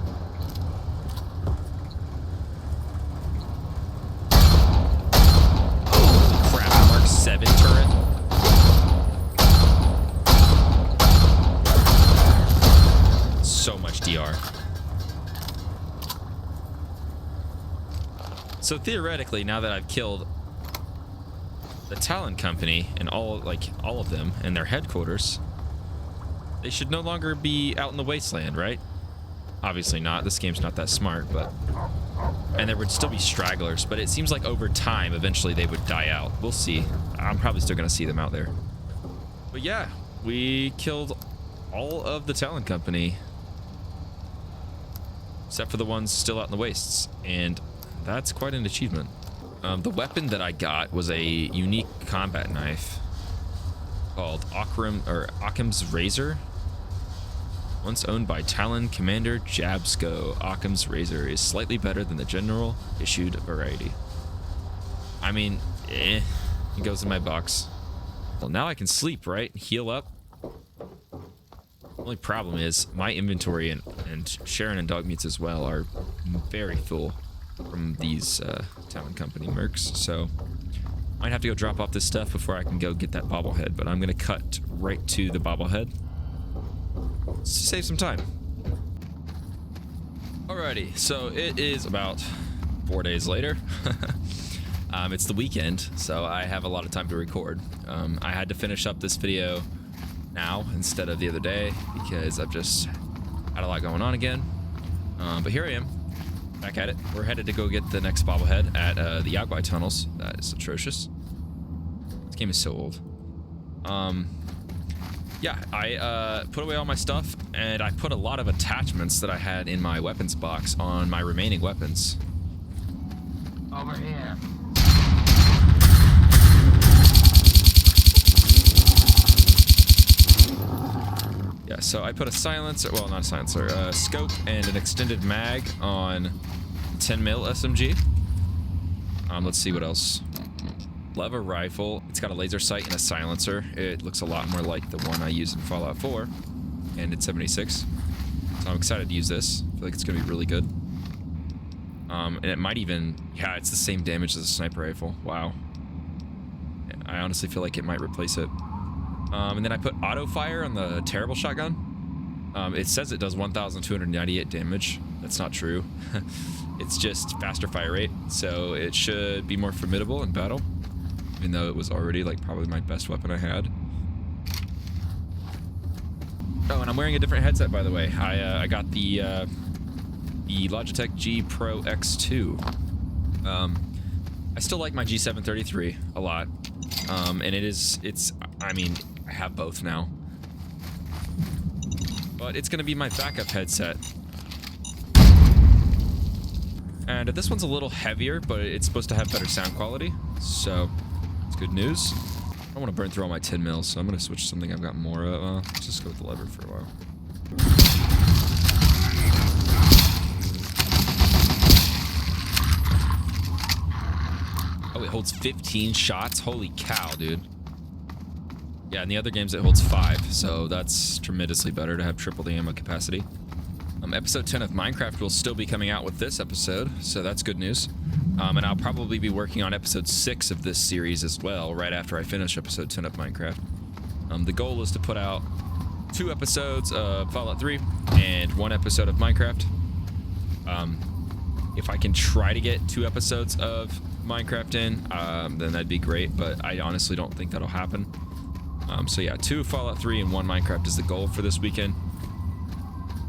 So theoretically, now that I've killed the Talon Company and all of them and their headquarters, they should no longer be out in the wasteland, right? Obviously not. This game's not that smart, but... And there would still be stragglers, but it seems like over time, eventually they would die out. We'll see. I'm probably still going to see them out there. But yeah, we killed all of the Talon Company. Except for the ones still out in the wastes. And that's quite an achievement. The weapon that I got was a unique combat knife called Occam's Razor. Once owned by Talon Commander Jabsco, Occam's Razor is slightly better than the general issued variety. I mean, it goes in my box. Well, now I can sleep, right? Heal up. Only problem is my inventory and Sharon and Dogmeat's as well are very full from these Talon Company mercs, so might have to go drop off this stuff before I can go get that bobblehead, but I'm gonna cut right to the bobblehead to save some time. Alrighty, so it is about 4 days later. It's the weekend, so I have a lot of time to record. I had to finish up this video now instead of the other day because I've just had a lot going on again. But here I am, back at it. We're headed to go get the next bobblehead at the Yaguai tunnels. That is atrocious. This game is so old. Yeah, I put away all my stuff, and I put a lot of attachments that I had in my weapons box on my remaining weapons. Over here. Yeah, so I put a silencer, well, not a silencer, a scope and an extended mag on 10 mil SMG. Let's see what else. Lever rifle. It's got a laser sight and a silencer. It looks a lot more like the one I used in Fallout 4 and in 76. So I'm excited to use this. I feel like it's going to be really good. And it might even, yeah, it's the same damage as a sniper rifle. Wow. I honestly feel like it might replace it. And then I put auto fire on the terrible shotgun. It says it does 1,298 damage. That's not true. It's just faster fire rate, so it should be more formidable in battle, even though it was already like probably my best weapon I had. Oh, and I'm wearing a different headset, by the way. I got the Logitech G Pro X2. I still like my G733 a lot, and I mean, I have both now, but it's gonna be my backup headset. And this one's a little heavier, but it's supposed to have better sound quality, so it's good news. I don't want to burn through all my 10 mils, so I'm going to switch to something I've got more of. Let's just go with the lever for a while. Oh, it holds 15 shots? Holy cow, dude. Yeah, in the other games it holds 5, so that's tremendously better to have triple the ammo capacity. Episode 10 of Minecraft will still be coming out with this episode, so that's good news. And I'll probably be working on episode 6 of this series as well, right after I finish episode 10 of Minecraft. The goal is to put out 2 episodes of Fallout 3 and 1 episode of Minecraft. If I can try to get 2 episodes of Minecraft in, then that'd be great, but I honestly don't think that'll happen. So yeah, 2 Fallout 3 and 1 Minecraft is the goal for this weekend.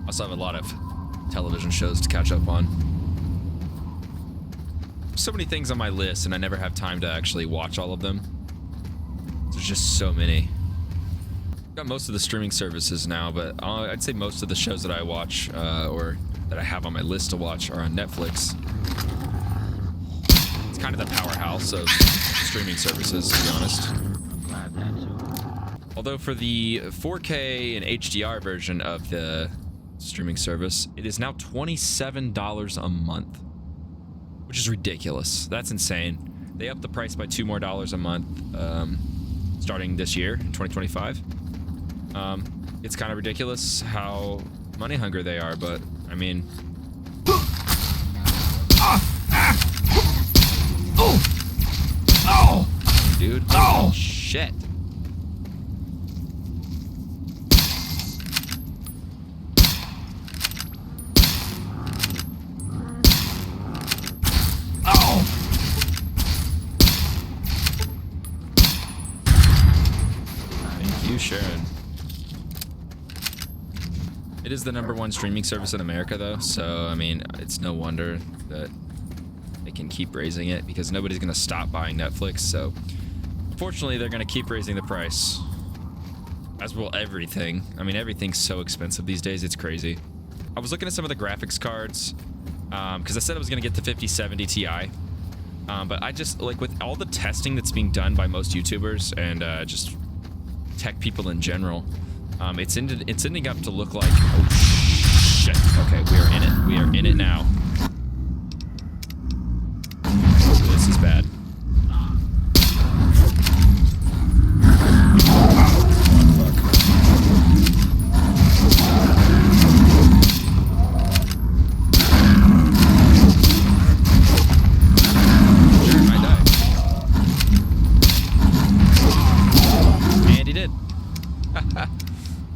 I also have a lot of television shows to catch up on. So many things on my list, and I never have time to actually watch all of them. There's just so many. I've got most of the streaming services now, but I'd say most of the shows that I watch, or that I have on my list to watch, are on Netflix. It's kind of the powerhouse of streaming services, to be honest. Although for the 4K and HDR version of the streaming service, it is now $27 a month, which is ridiculous. That's insane. They upped the price by $2 more a month starting this year in 2025. It's kind of ridiculous how money hungry they are, but I mean, dude, oh shit. sharing. It is the #1 streaming service in America, though, so, I mean, it's no wonder that they can keep raising it, because nobody's going to stop buying Netflix, so unfortunately, they're going to keep raising the price. As will everything. I mean, everything's so expensive these days, it's crazy. I was looking at some of the graphics cards, because I said I was going to get the 5070 Ti, but I just, like, with all the testing that's being done by most YouTubers and just tech people in general, it's ending up to look like, oh shit, okay, we are in it. We are in it now. This is bad.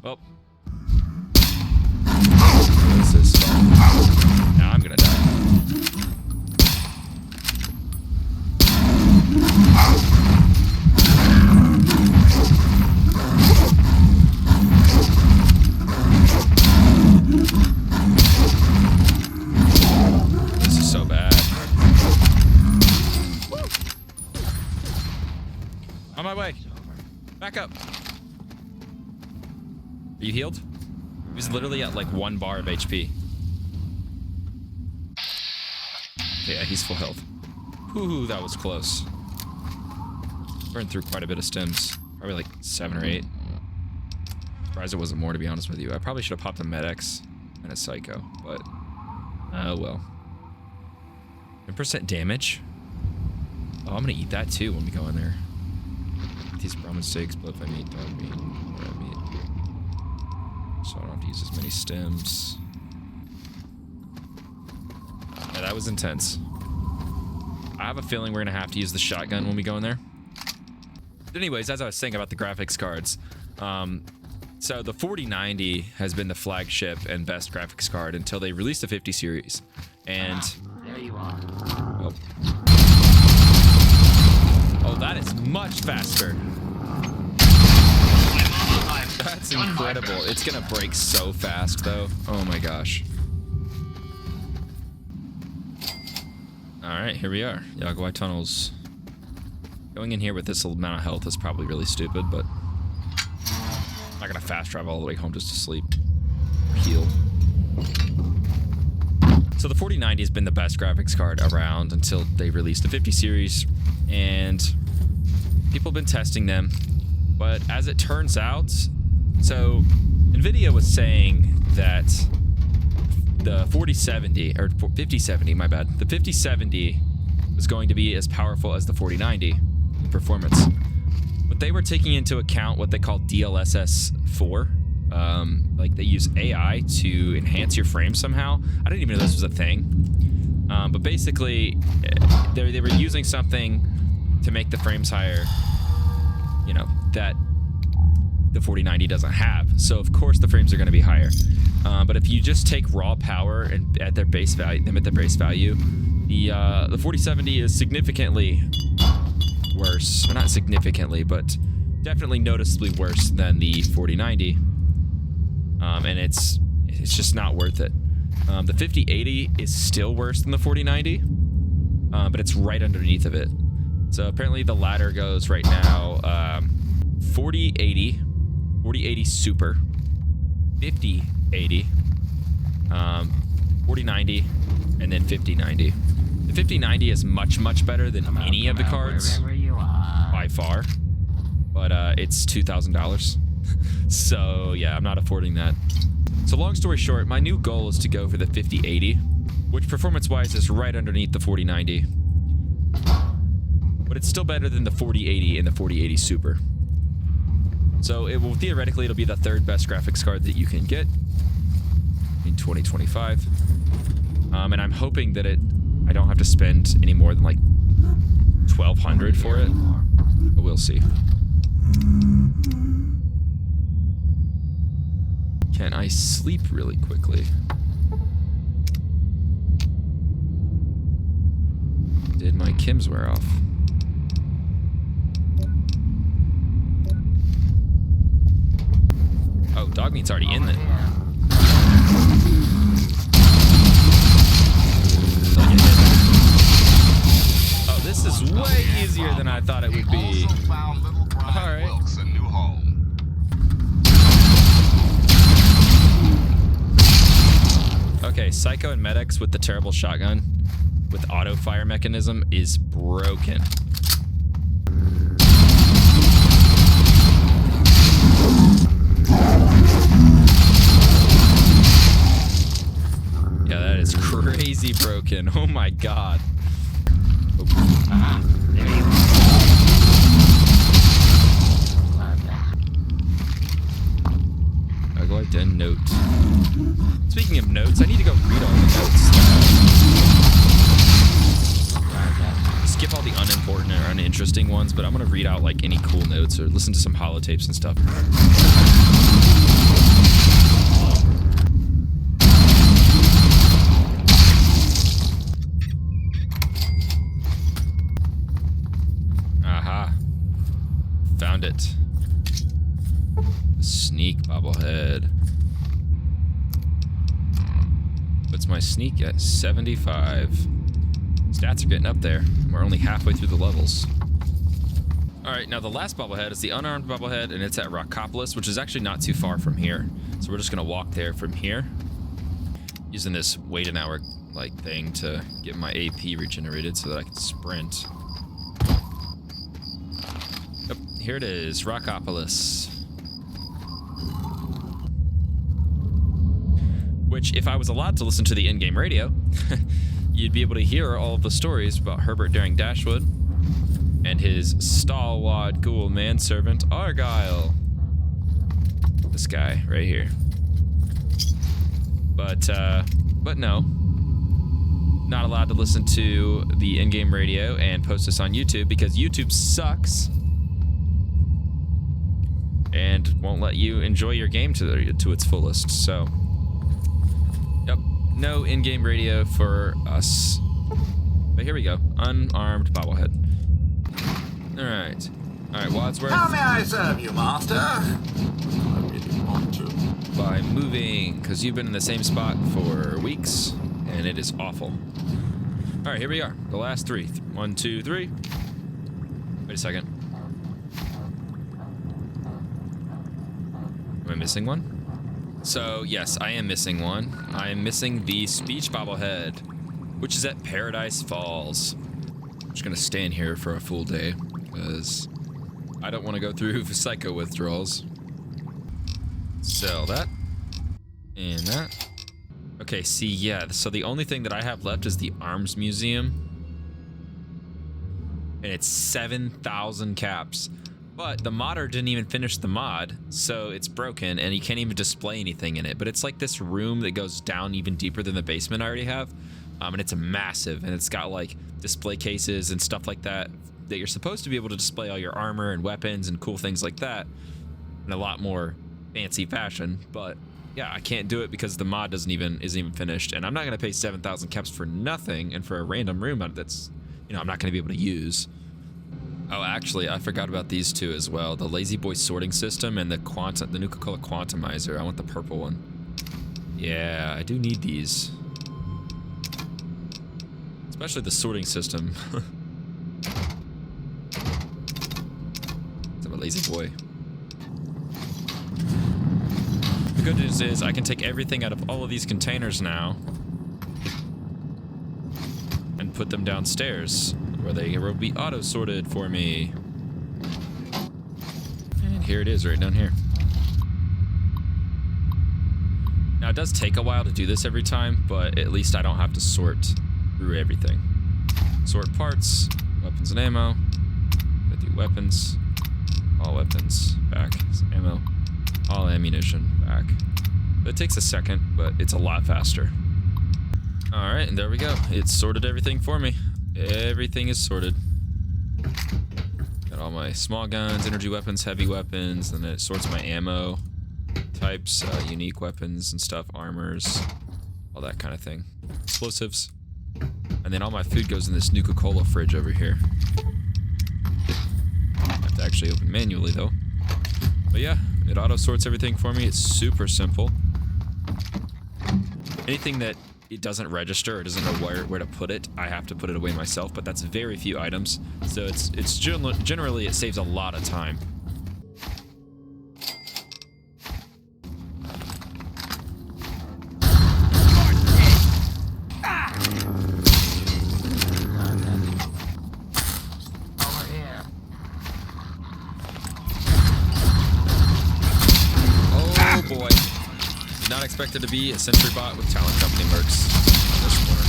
Well, this is fun. Now I'm gonna die. This is so bad. Woo. On my way. Back up. Are you healed? He was literally at like 1 bar of HP. Yeah, he's full health. Ooh, that was close. Burned through quite a bit of stims. Probably like 7 or 8. Surprised it wasn't more, to be honest with you. I probably should have popped a Med-X and a Psycho, but oh well. 10% damage? Oh, I'm gonna eat that too when we go in there. These ramen steaks, but if I meat, dog meat, or I meat. So I don't have to use as many stems. Yeah, that was intense. I have a feeling we're gonna have to use the shotgun when we go in there. But anyways, as I was saying about the graphics cards, so the 4090 has been the flagship and best graphics card until they released the 50 series. And There you are. oh, that is much faster. That's incredible. It's gonna break so fast, though. Oh my gosh. Alright, here we are. Yaguai Tunnels. Going in here with this amount of health is probably really stupid, but I'm not gonna fast travel all the way home just to sleep. Heal. So the 4090 has been the best graphics card around until they released the 50 series, and people have been testing them. But as it turns out, so NVIDIA was saying that the 4070, or 5070, my bad, the 5070 was going to be as powerful as the 4090 in performance. But they were taking into account what they call DLSS 4. Like they use AI to enhance your frame somehow. I didn't even know this was a thing. But basically, they were using something to make the frames higher, you know, that the 4090 doesn't have. So of course the frames are going to be higher. But if you just take raw power and at their base value, the base value, the 4070 is significantly worse. Or not significantly, but definitely noticeably worse than the 4090. And it's just not worth it. The 5080 is still worse than the 4090, but it's right underneath of it. So apparently the ladder goes right now 4080, 4080 Super, 5080, 4090, and then 5090. The 5090 is much better than any of the cards by far, but it's $2,000. So yeah, I'm not affording that. So long story short, my new goal is to go for the 5080, which performance-wise is right underneath the 4090. But it's still better than the 4080 and the 4080 Super. So it will theoretically, it'll be the third best graphics card that you can get in 2025. And I'm hoping that I don't have to spend any more than like $1,200 for it, but we'll see. Can I sleep really quickly? Did my Kims wear off? Dogmeat's already in it. Oh, this is way easier than I thought it would be. Alright. Okay, Psycho and Medics with the terrible shotgun with auto fire mechanism is broken. Yeah, that is crazy broken. Oh my god. I'll go ahead and note. Speaking of notes, I need to go read all the notes. Skip all the unimportant or uninteresting ones, but I'm gonna read out like any cool notes or listen to some holotapes and stuff. Aha. Found it. Sneak bobblehead. What's my sneak at? 75. Stats are getting up there. We're only halfway through the levels. Alright, now the last bobblehead is the unarmed bobblehead, and it's at Rockopolis, which is actually not too far from here. So we're just gonna walk there from here. Using this wait an hour like thing to get my AP regenerated so that I can sprint. Yep, here it is, Rockopolis. Which, if I was allowed to listen to the in-game radio, you'd be able to hear all of the stories about Herbert Daring Dashwood and his stalwart ghoul manservant Argyle. This guy right here. But no. Not allowed to listen to the in-game radio and post this on YouTube because YouTube sucks and won't let you enjoy your game to its fullest. So, yep, no in-game radio for us. But here we go, unarmed bobblehead. All right, Wadsworth. How may I serve you, master? I really want to. By moving, because you've been in the same spot for weeks, and it is awful. All right, here we are, the last three. 1, 2, 3. Wait a second. Am I missing one? So, yes, I am missing one. I am missing the speech bobblehead, which is at Paradise Falls. I'm just gonna stay in here for a full day, because I don't want to go through psycho withdrawals. Sell that. And that. Okay, see, yeah, so the only thing that I have left is the Arms Museum. And it's 7,000 caps. But the modder didn't even finish the mod, so it's broken, and you can't even display anything in it. But it's like this room that goes down even deeper than the basement I already have. And it's massive, and it's got like display cases and stuff like that you're supposed to be able to display all your armor and weapons and cool things like that in a lot more fancy fashion. But yeah, I can't do it because the mod isn't even finished, and I'm not gonna pay 7,000 caps for nothing and for a random room that's, you know, I'm not gonna be able to use. Oh, actually, I forgot about these two as well. The Lazy Boy sorting system and the Nuka-Cola Quantumizer. I want the purple one. Yeah, I do need these. Especially the sorting system. I'm a lazy boy. The good news is I can take everything out of all of these containers now and put them downstairs, where they will be auto-sorted for me. And here it is, right down here. Now, it does take a while to do this every time, but at least I don't have to sort through everything. Sort parts, weapons and ammo. Gotta do weapons, all weapons, back, ammo, all ammunition, back. It takes a second, but it's a lot faster. All right, and there we go. It sorted everything for me. Everything is sorted. Got all my small guns, energy weapons, heavy weapons, and then it sorts my ammo types, unique weapons and stuff, armors, all that kind of thing. Explosives. And then all my food goes in this Nuka-Cola fridge over here. I have to actually open manually, though. But yeah, it auto sorts everything for me. It's super simple. Anything that it doesn't register or doesn't know where to put it, I have to put it away myself, but that's very few items. So it's generally it saves a lot of time. Expected to be a sentry bot with Talent Company mercs in this corner.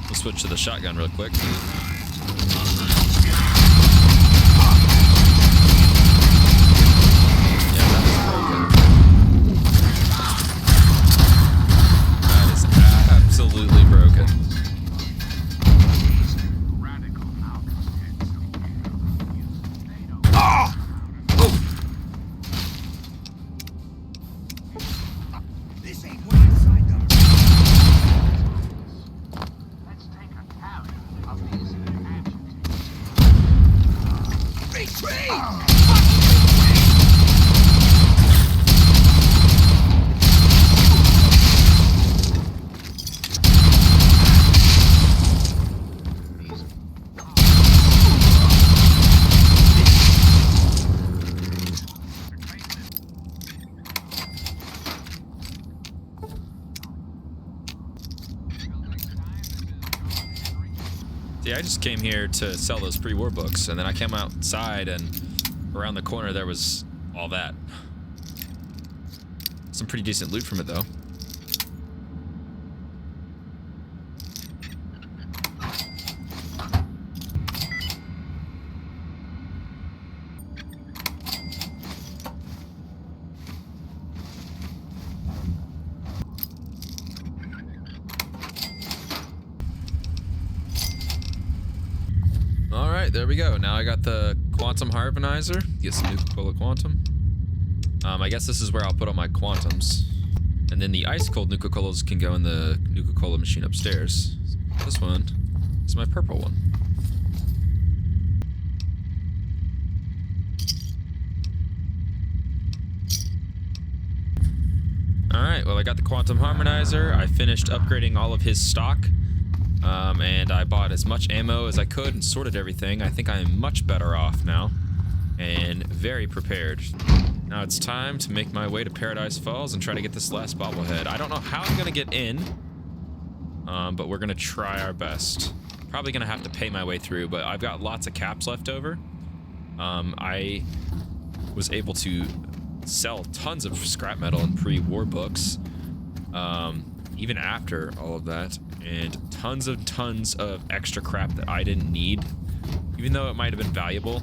We'll switch to the shotgun real quick. Yeah, that is broken. That is absolutely broken. Yeah, I just came here to sell those pre-war books, and then I came outside, and around the corner there was all that. Some pretty decent loot from it, though. There we go. Now I got the quantum harmonizer. Get some Nuka-Cola quantum. I guess this is where I'll put all my quantums. And then the ice cold Nuka-Colas can go in the Nuka-Cola machine upstairs. This one is my purple one. Alright, well I got the quantum harmonizer. I finished upgrading all of his stock. And I bought as much ammo as I could and sorted everything. I think I am much better off now and very prepared. Now it's time to make my way to Paradise Falls and try to get this last bobblehead. I don't know how I'm gonna get in, but we're gonna try our best. Probably gonna have to pay my way through, but I've got lots of caps left over. I was able to sell tons of scrap metal and pre-war books, even after all of that. And tons of extra crap that I didn't need. Even though it might have been valuable,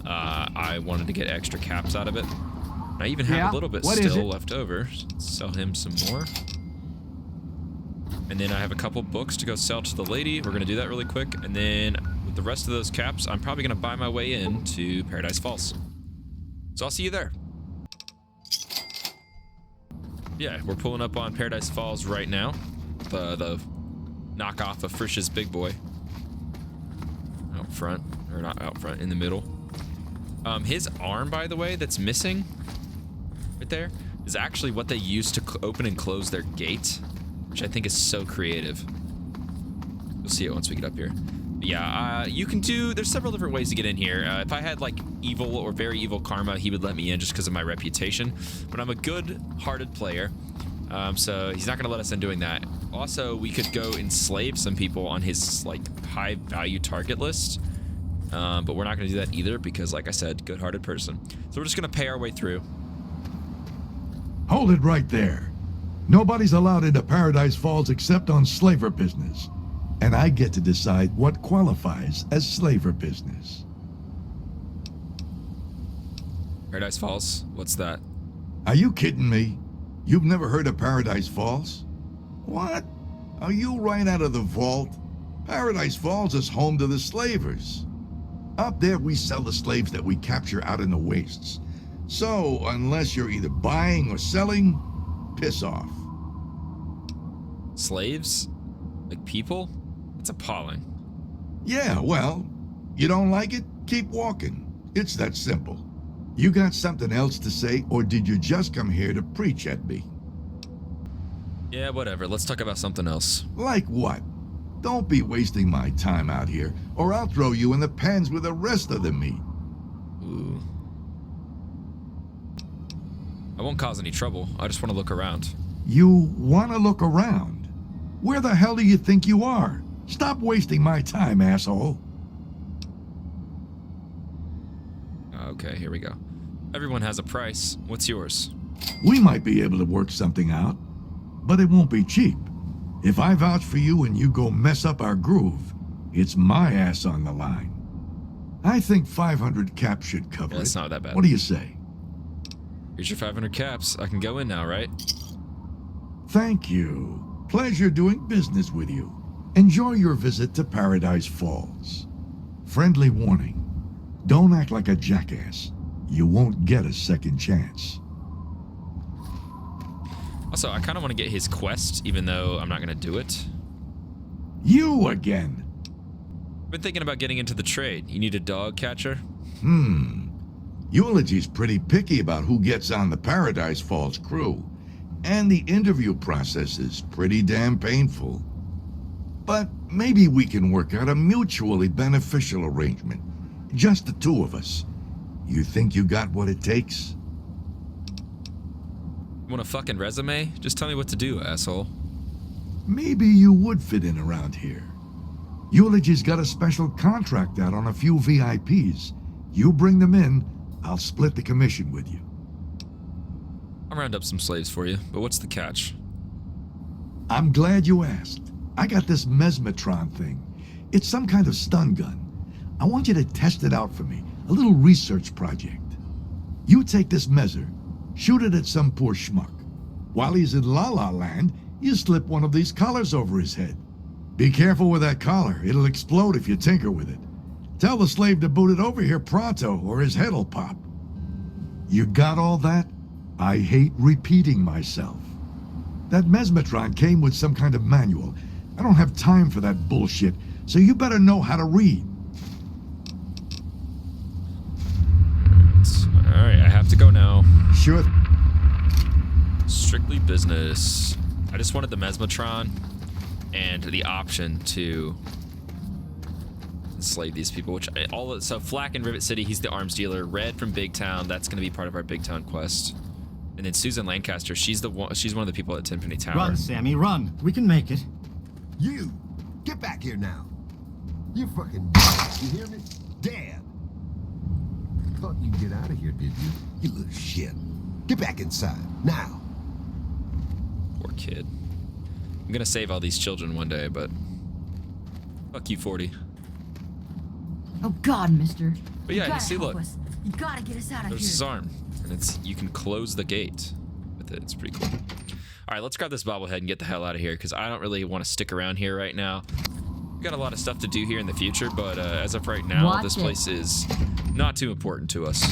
I wanted to get extra caps out of it. I even have a little bit still left over. Sell him some more. And then I have a couple books to go sell to the lady. We're gonna do that really quick. And then with the rest of those caps, I'm probably gonna buy my way in to Paradise Falls. So I'll see you there. Yeah, we're pulling up on Paradise Falls right now. The knockoff of Frisch's Big Boy. Out front, or not out front, in the middle. His arm, by the way, that's missing right there, is actually what they use to open and close their gate, which I think is so creative. You'll see it once we get up here. But yeah, you can do, there's several different ways to get in here. If I had like evil or very evil karma, he would let me in just because of my reputation, but I'm a good-hearted player. So he's not gonna let us in doing that. Also, we could go enslave some people on his like high value target list, but we're not gonna do that either because, like I said, good-hearted person. So we're just gonna pay our way through. Hold it right there. Nobody's allowed into Paradise Falls except on slaver business, and I get to decide what qualifies as slaver business. Paradise Falls? What's that? Are you kidding me? You've never heard of Paradise Falls? What? Are you right out of the vault? Paradise Falls is home to the slavers. Up there we sell the slaves that we capture out in the wastes. So, unless you're either buying or selling, piss off. Slaves? Like people? It's appalling. Yeah, well, You don't like it? Keep walking. It's that simple. You got something else to say, or did you just come here to preach at me? Yeah, whatever. Let's talk about something else. Like what? Don't be wasting my time out here, or I'll throw you in the pans with the rest of the meat. Ooh. I won't cause any trouble. I just want to look around. You want to look around? Where the hell do you think you are? Stop wasting my time, asshole. Okay, here we go. Everyone has a price. What's yours? We might be able to work something out, but it won't be cheap. If I vouch for you and you go mess up our groove, it's my ass on the line. I think 500 caps should cover it. That's not that bad. What do you say? Here's your 500 caps. I can go in now, right? Thank you. Pleasure doing business with you. Enjoy your visit to Paradise Falls. Friendly warning. Don't act like a jackass. You won't get a second chance. Also, I kind of want to get his quest, even though I'm not going to do it. You again. I've been thinking about getting into the trade. You need a dog catcher? Eulogy's pretty picky about who gets on the Paradise Falls crew, and the interview process is pretty damn painful. But maybe we can work out a mutually beneficial arrangement. Just the two of us. You think you got what it takes? You want a fucking resume? Just tell me what to do, asshole. Maybe you would fit in around here. Eulogy's got a special contract out on a few VIPs. You bring them in, I'll split the commission with you. I'll round up some slaves for you, but what's the catch? I'm glad you asked. I got this mesmetron thing. It's some kind of stun gun. I want you to test it out for me. A little research project. You take this measure, shoot it at some poor schmuck. While he's in La La Land, you slip one of these collars over his head. Be careful with that collar. It'll explode if you tinker with it. Tell the slave to boot it over here pronto, or his head'll pop. You got all that? I hate repeating myself. That mesmetron came with some kind of manual. I don't have time for that bullshit, so you better know how to read. Alright, I have to go now. Sure. Strictly business. I just wanted the mesmetron and the option to enslave these people, which so Flack in Rivet City, he's the arms dealer. Red from Big Town, that's going to be part of our Big Town quest. And then Susan Lancaster, she's one of the people at Tenpenny Tower. Run, Sammy, run. We can make it. You, get back here now. You fucking you hear me? Damn. Thought you'd get out of here, did you? You little shit. Get back inside, now. Poor kid. I'm gonna save all these children one day, but fuck you, 40. Oh God, mister. But yeah, you gotta see, help look. us. You gotta get us out of There's here. his arm, and you can close the gate with it. It's pretty cool. All right, let's grab this bobblehead and get the hell out of here, because I don't really want to stick around here right now. We've got a lot of stuff to do here in the future, but as of right now, Watch this it. place is not too important to us.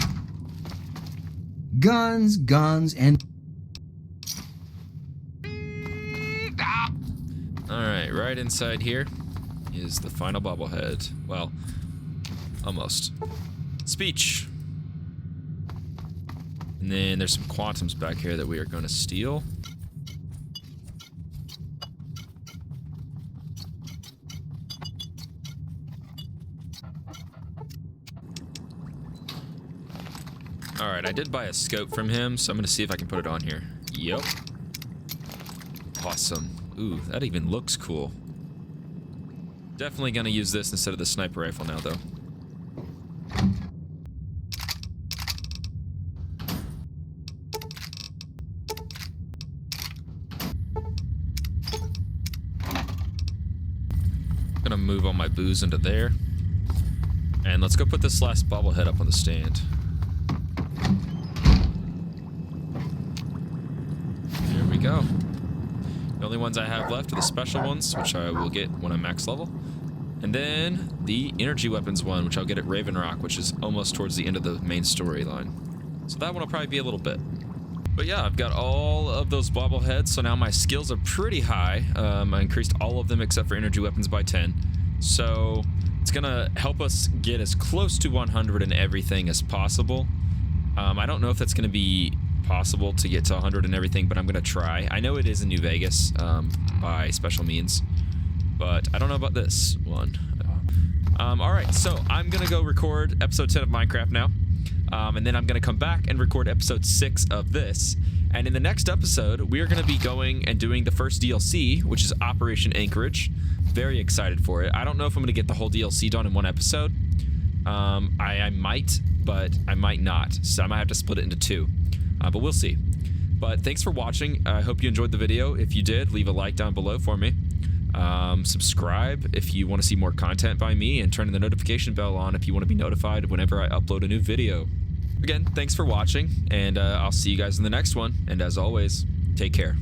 Guns, and... All right, right inside here is the final bobblehead. Well, almost. Speech. And then there's some quantums back here that we are going to steal. All right, I did buy a scope from him, so I'm going to see if I can put it on here. Yep. Awesome. Ooh, that even looks cool. Definitely going to use this instead of the sniper rifle now, though. Gonna move all my booze into there. And let's go put this last bobblehead up on the stand. There we go. The only ones I have left are the special ones, which I will get when I'm max level. And then the energy weapons one, which I'll get at Raven Rock, which is almost towards the end of the main storyline. So that one will probably be a little bit. But yeah, I've got all of those bobbleheads, so now my skills are pretty high. I increased all of them except for energy weapons by 10. So It's gonna help us get as close to 100 and everything as possible. I don't know if that's gonna be possible to get to 100 and everything, but I'm gonna try. I know it is in New Vegas by special means, but I don't know about this one. All right, so I'm gonna go record episode 10 of Minecraft now, and then I'm gonna come back and record episode 6 of this. And in the next episode, we are gonna be going and doing the first DLC, which is Operation Anchorage. Very excited for it. I don't know if I'm gonna get the whole DLC done in one episode. I might, but I might not. So I might have to split it into 2, but we'll see. But thanks for watching. I hope you enjoyed the video. If you did, leave a like down below for me. Subscribe if you want to see more content by me, and turn the notification bell on if you want to be notified whenever I upload a new video. Again, thanks for watching, and I'll see you guys in the next one. And as always, take care.